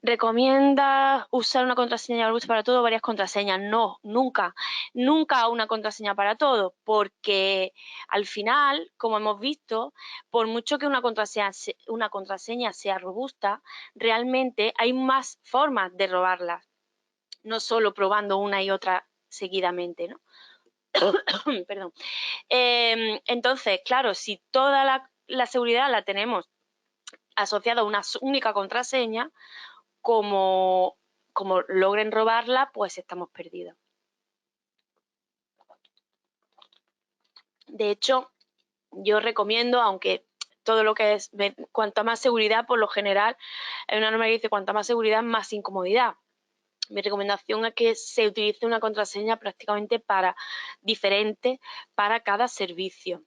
¿Recomienda usar una contraseña para todo o varias contraseñas? No, nunca, nunca una contraseña para todo, porque al final, como hemos visto, por mucho que una contraseña sea robusta, realmente hay más formas de robarla, no solo probando una y otra seguidamente, ¿no? Perdón. Entonces, claro, si toda la seguridad la tenemos asociada a una única contraseña, como logren robarla, pues estamos perdidos. De hecho, yo recomiendo, aunque todo lo que es, cuanta más seguridad, por lo general, hay una norma que dice, cuanta más seguridad, más incomodidad. Mi recomendación es que se utilice una contraseña prácticamente diferente para cada servicio.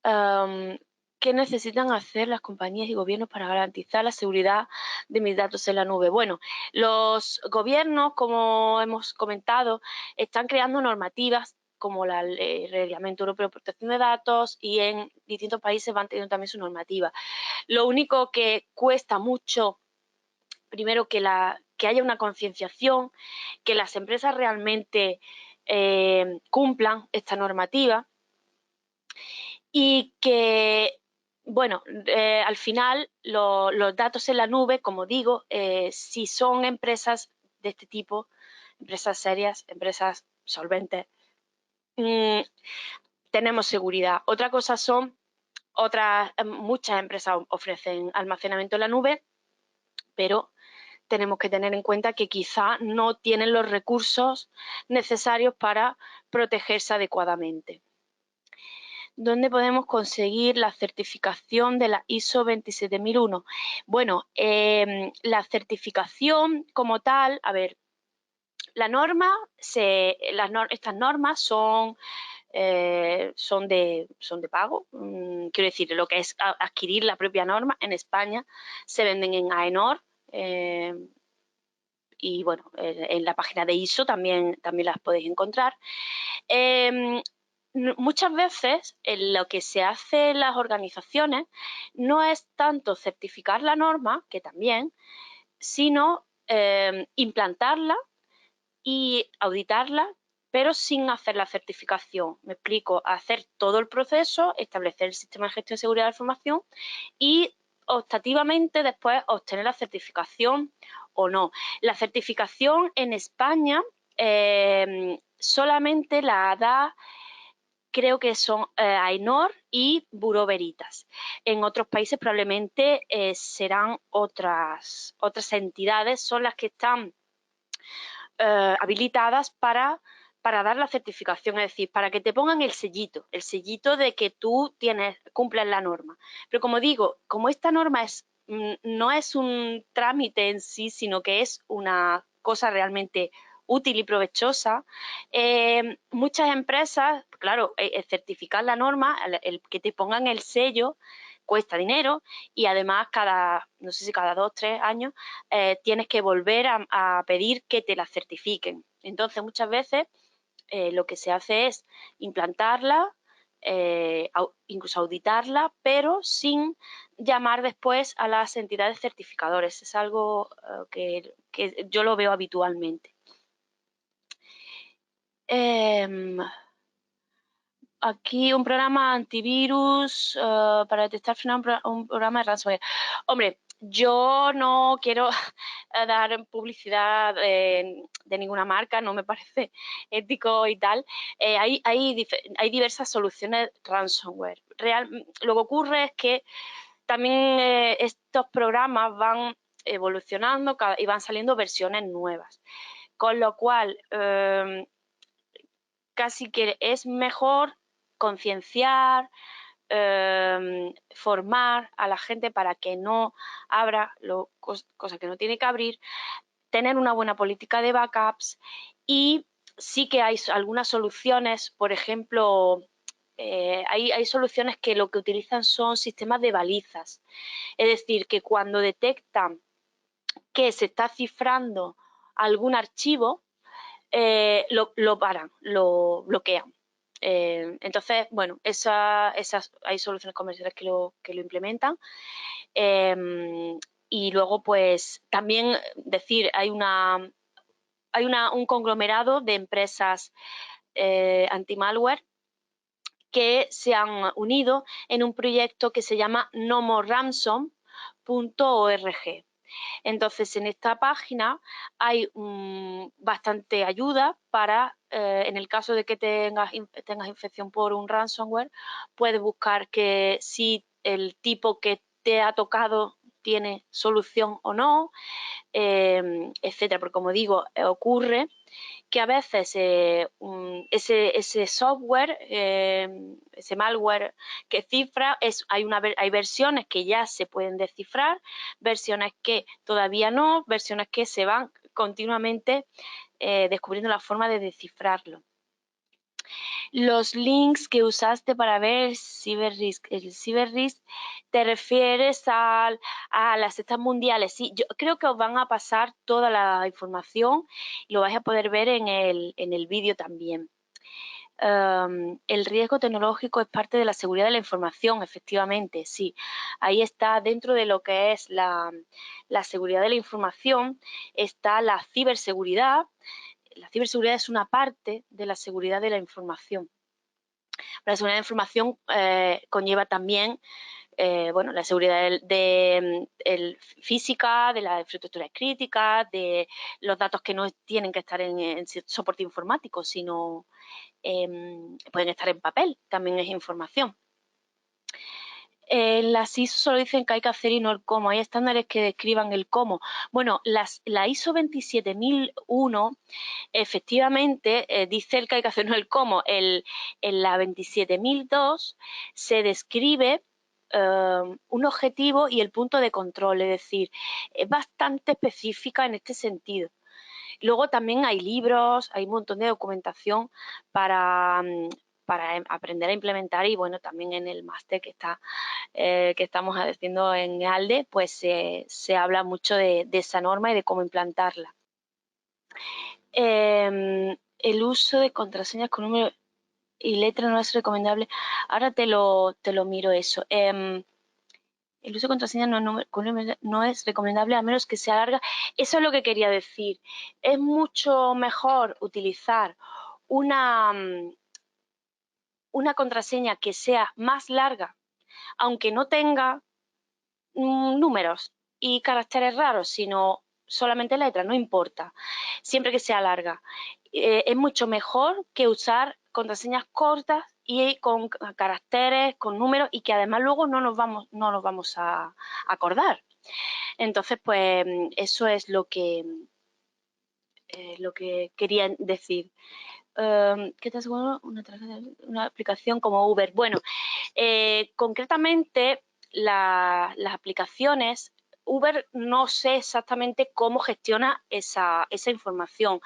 ¿Qué necesitan hacer las compañías y gobiernos para garantizar la seguridad de mis datos en la nube? Bueno, los gobiernos, como hemos comentado, están creando normativas como el Reglamento Europeo de Protección de Datos y en distintos países van teniendo también su normativa. Lo único que cuesta mucho, primero, que haya una concienciación, que las empresas realmente cumplan esta normativa y que, bueno, al final los datos en la nube, como digo, si son empresas de este tipo, empresas serias, empresas solventes, tenemos seguridad. Otra cosa son muchas empresas ofrecen almacenamiento en la nube, pero tenemos que tener en cuenta que quizá no tienen los recursos necesarios para protegerse adecuadamente. ¿Dónde podemos conseguir la certificación de la ISO 27001? Bueno, la certificación como tal, a ver, estas normas son de pago. Quiero decir, lo que es adquirir la propia norma en España se venden en AENOR y bueno, en la página de ISO también las podéis encontrar. Muchas veces lo que se hace en las organizaciones no es tanto certificar la norma, que también, sino implantarla y auditarla, pero sin hacer la certificación. Me explico, hacer todo el proceso, establecer el sistema de gestión de seguridad de la información y optativamente después obtener la certificación o no. La certificación en España solamente la da, creo que son AENOR y Bureau Veritas. En otros países probablemente serán otras entidades, son las que están habilitadas para dar la certificación, es decir, para que te pongan el sellito de que tú cumples la norma. Pero como digo, como esta norma no es un trámite en sí, sino que es una cosa realmente útil y provechosa, muchas empresas, claro, certificar la norma, el que te pongan el sello, cuesta dinero y además no sé si cada 2 o 3 años tienes que volver a pedir que te la certifiquen. Entonces, muchas veces lo que se hace es implantarla, incluso auditarla, pero sin llamar después a las entidades certificadoras. Es algo que yo lo veo habitualmente. Aquí un programa antivirus para detectar un programa de ransomware. Hombre, yo no quiero dar publicidad de ninguna marca, no me parece ético y tal. Hay diversas soluciones ransomware. Lo que ocurre es que también estos programas van evolucionando y van saliendo versiones nuevas. Con lo cual, casi que es mejor concienciar, formar a la gente para que no abra cosas que no tiene que abrir, tener una buena política de backups y sí que hay algunas soluciones, por ejemplo, hay soluciones que lo que utilizan son sistemas de balizas, es decir, que cuando detectan que se está cifrando algún archivo, lo paran, lo bloquean. Entonces, bueno, hay soluciones comerciales que lo implementan. Y luego, pues, también decir, hay un conglomerado de empresas anti-malware que se han unido en un proyecto que se llama nomoransom.org. Entonces, en esta página hay bastante ayuda para, en el caso de que tengas infección por un ransomware, puedes buscar que si el tipo que te ha tocado tiene solución o no, etcétera. Porque como digo, ocurre que a veces ese software, ese malware que cifra, hay versiones que ya se pueden descifrar, versiones que todavía no, versiones que se van continuamente descubriendo la forma de descifrarlo. Los links que usaste para ver CyberRisk, el CyberRisk, ¿te refieres a las cestas mundiales? Sí, yo creo que os van a pasar toda la información y lo vais a poder ver en el vídeo también. El riesgo tecnológico es parte de la seguridad de la información, efectivamente, sí. Ahí está, dentro de lo que es la seguridad de la información, está la ciberseguridad. La ciberseguridad es una parte de la seguridad de la información. La seguridad de la información conlleva también la seguridad física, de las infraestructuras críticas, de los datos que no tienen que estar en soporte informático, sino pueden estar en papel, también es información. Las ISO solo dicen que hay que hacer y no el cómo. Hay estándares que describan el cómo. Bueno, la ISO 27001 efectivamente dice el que hay que hacer no el cómo. En la 27002 se describe un objetivo y el punto de control, es decir, es bastante específica en este sentido. Luego también hay libros, hay un montón de documentación para aprender a implementar y bueno, también en el máster que estamos haciendo en ALDE, pues se habla mucho de esa norma y de cómo implantarla. El uso de contraseñas con número y letra no es recomendable. Ahora te lo miro eso. El uso de contraseñas no es recomendable a menos que sea larga. Eso es lo que quería decir. Es mucho mejor utilizar una contraseña que sea más larga, aunque no tenga números y caracteres raros, sino solamente letras, no importa, siempre que sea larga. Es mucho mejor que usar contraseñas cortas y con caracteres, con números, y que además luego no nos vamos a acordar. Entonces, pues eso es lo que quería decir. ¿Qué te aseguro? Una aplicación como Uber. Bueno, concretamente las aplicaciones, Uber no sé exactamente cómo gestiona esa información.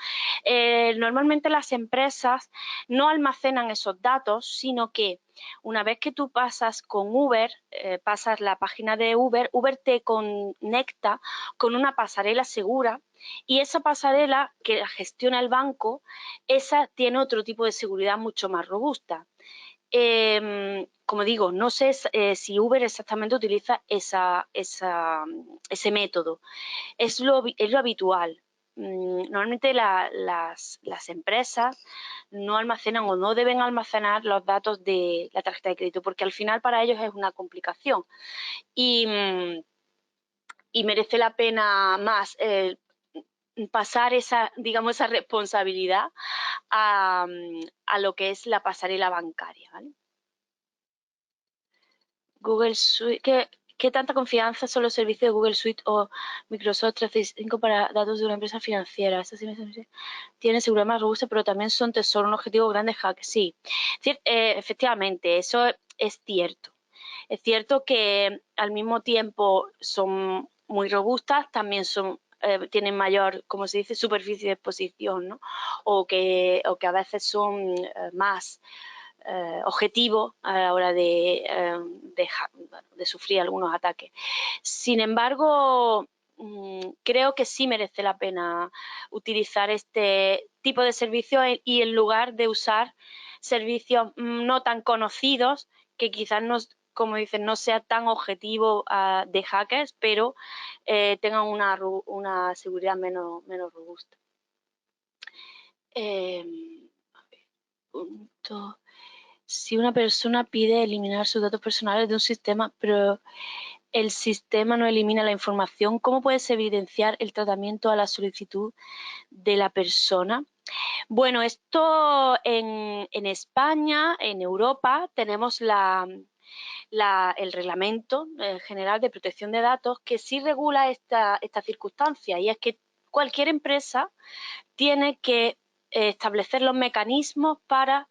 Normalmente las empresas no almacenan esos datos, sino que una vez que tú pasas con Uber, pasas la página de Uber, Uber te conecta con una pasarela segura, y esa pasarela que la gestiona el banco, esa tiene otro tipo de seguridad mucho más robusta. Como digo, no sé si Uber exactamente utiliza ese método. Es lo habitual. Normalmente las empresas no almacenan o no deben almacenar los datos de la tarjeta de crédito, porque al final para ellos es una complicación. Y merece la pena más pasar esa responsabilidad a lo que es la pasarela bancaria, ¿vale? Google Suite, ¿qué tanta confianza son los servicios de Google Suite o Microsoft 365 para datos de una empresa financiera? Estas tienen seguridad más robusta, pero también son tesoro, un objetivo grande hack. Sí, efectivamente, eso es cierto. Es cierto que al mismo tiempo son muy robustas, también tienen mayor, como se dice, superficie de exposición, ¿no? O que a veces son más objetivo a la hora de sufrir algunos ataques. Sin embargo, creo que sí merece la pena utilizar este tipo de servicio, y en lugar de usar servicios no tan conocidos, que quizás como dicen, no sea tan objetivo de hackers, pero tengan una seguridad menos robusta. Punto. Si una persona pide eliminar sus datos personales de un sistema, pero el sistema no elimina la información, ¿cómo puedes evidenciar el tratamiento a la solicitud de la persona? Bueno, esto en España, en Europa, tenemos el Reglamento General de Protección de Datos, que sí regula esta circunstancia, y es que cualquier empresa tiene que establecer los mecanismos para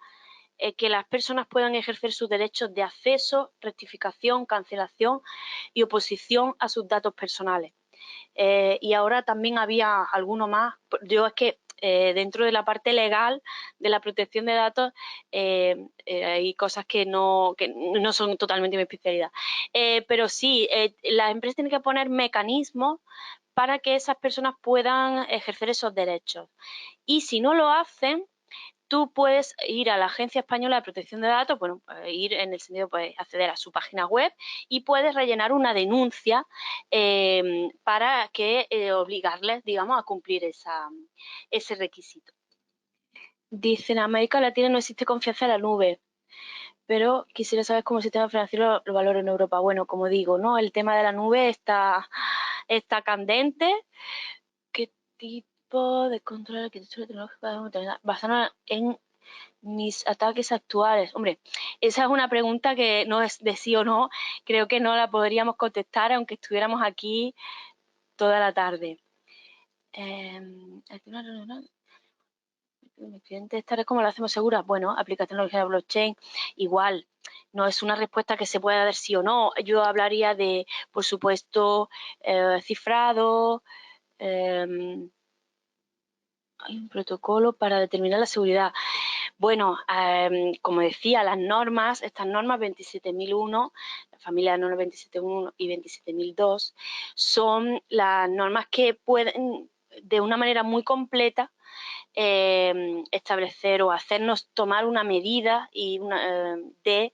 que las personas puedan ejercer sus derechos de acceso, rectificación, cancelación y oposición a sus datos personales. Y ahora también había alguno más. Yo es que dentro de la parte legal de la protección de datos hay cosas que no son totalmente mi especialidad. Pero sí, las empresas tienen que poner mecanismos para que esas personas puedan ejercer esos derechos. Y si no lo hacen, tú puedes ir a la Agencia Española de Protección de Datos, bueno, ir en el sentido, pues acceder a su página web, y puedes rellenar una denuncia para que obligarles, digamos, a cumplir ese requisito. Dice, en América Latina no existe confianza en la nube, pero quisiera saber cómo el sistema financiero lo valora en Europa. Bueno, como digo, ¿no? El tema de la nube está candente. ¿Qué tipo de control de arquitectura tecnológica basado en mis ataques actuales? Hombre, esa es una pregunta que no es de sí o no. Creo que no la podríamos contestar aunque estuviéramos aquí toda la tarde. Mi cliente, esta vez, ¿cómo lo hacemos segura? Bueno, aplicar tecnología de blockchain, igual. No es una respuesta que se pueda dar sí o no. Yo hablaría de, por supuesto, cifrado. Hay un protocolo para determinar la seguridad. Bueno, como decía, estas normas 27.001, la familia de normas 27.1 y 27.002, son las normas que pueden de una manera muy completa establecer o hacernos tomar una medida de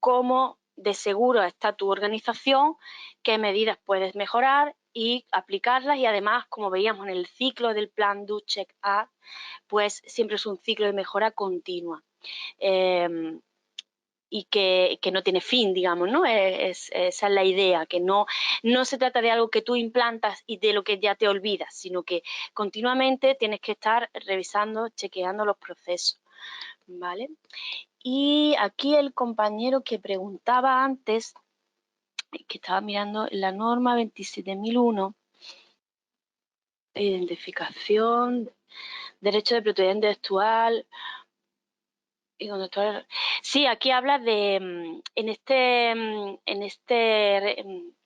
cómo de seguro está tu organización, qué medidas puedes mejorar y aplicarlas, y además, como veíamos en el ciclo del plan Do Check Act, pues siempre es un ciclo de mejora continua. Y que no tiene fin, digamos, ¿no? Esa es la idea, que no se trata de algo que tú implantas y de lo que ya te olvidas, sino que continuamente tienes que estar revisando, chequeando los procesos, ¿vale? Y aquí el compañero que preguntaba antes, que estaba mirando la norma 27.001, identificación, derecho de propiedad intelectual. Sí, aquí habla de, en este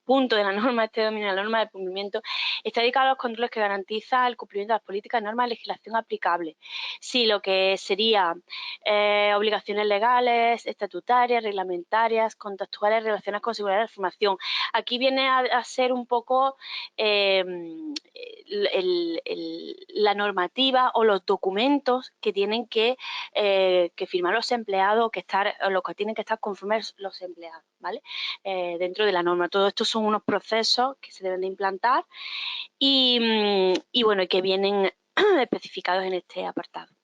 punto de la norma, este dominio de la norma de cumplimiento, está dedicado a los controles que garantiza el cumplimiento de las políticas, normas y legislación aplicable. Sí, lo que sería obligaciones legales, estatutarias, reglamentarias, contractuales relacionadas con seguridad de la información. Aquí viene a ser un poco la normativa o los documentos que tienen que firmar los empleados, los que tienen que estar conformes los empleados, ¿vale? Dentro de la norma. Todo esto son unos procesos que se deben de implantar y bueno, y que vienen especificados en este apartado.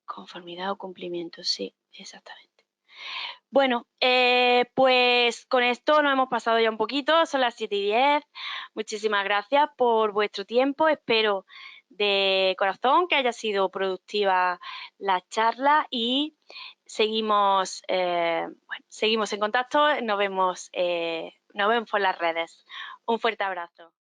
Conformidad o cumplimiento, sí, exactamente. Bueno, pues con esto nos hemos pasado ya un poquito, son las 7:10. Muchísimas gracias por vuestro tiempo. Espero de corazón que haya sido productiva la charla y seguimos, seguimos en contacto. Nos vemos por las redes. Un fuerte abrazo.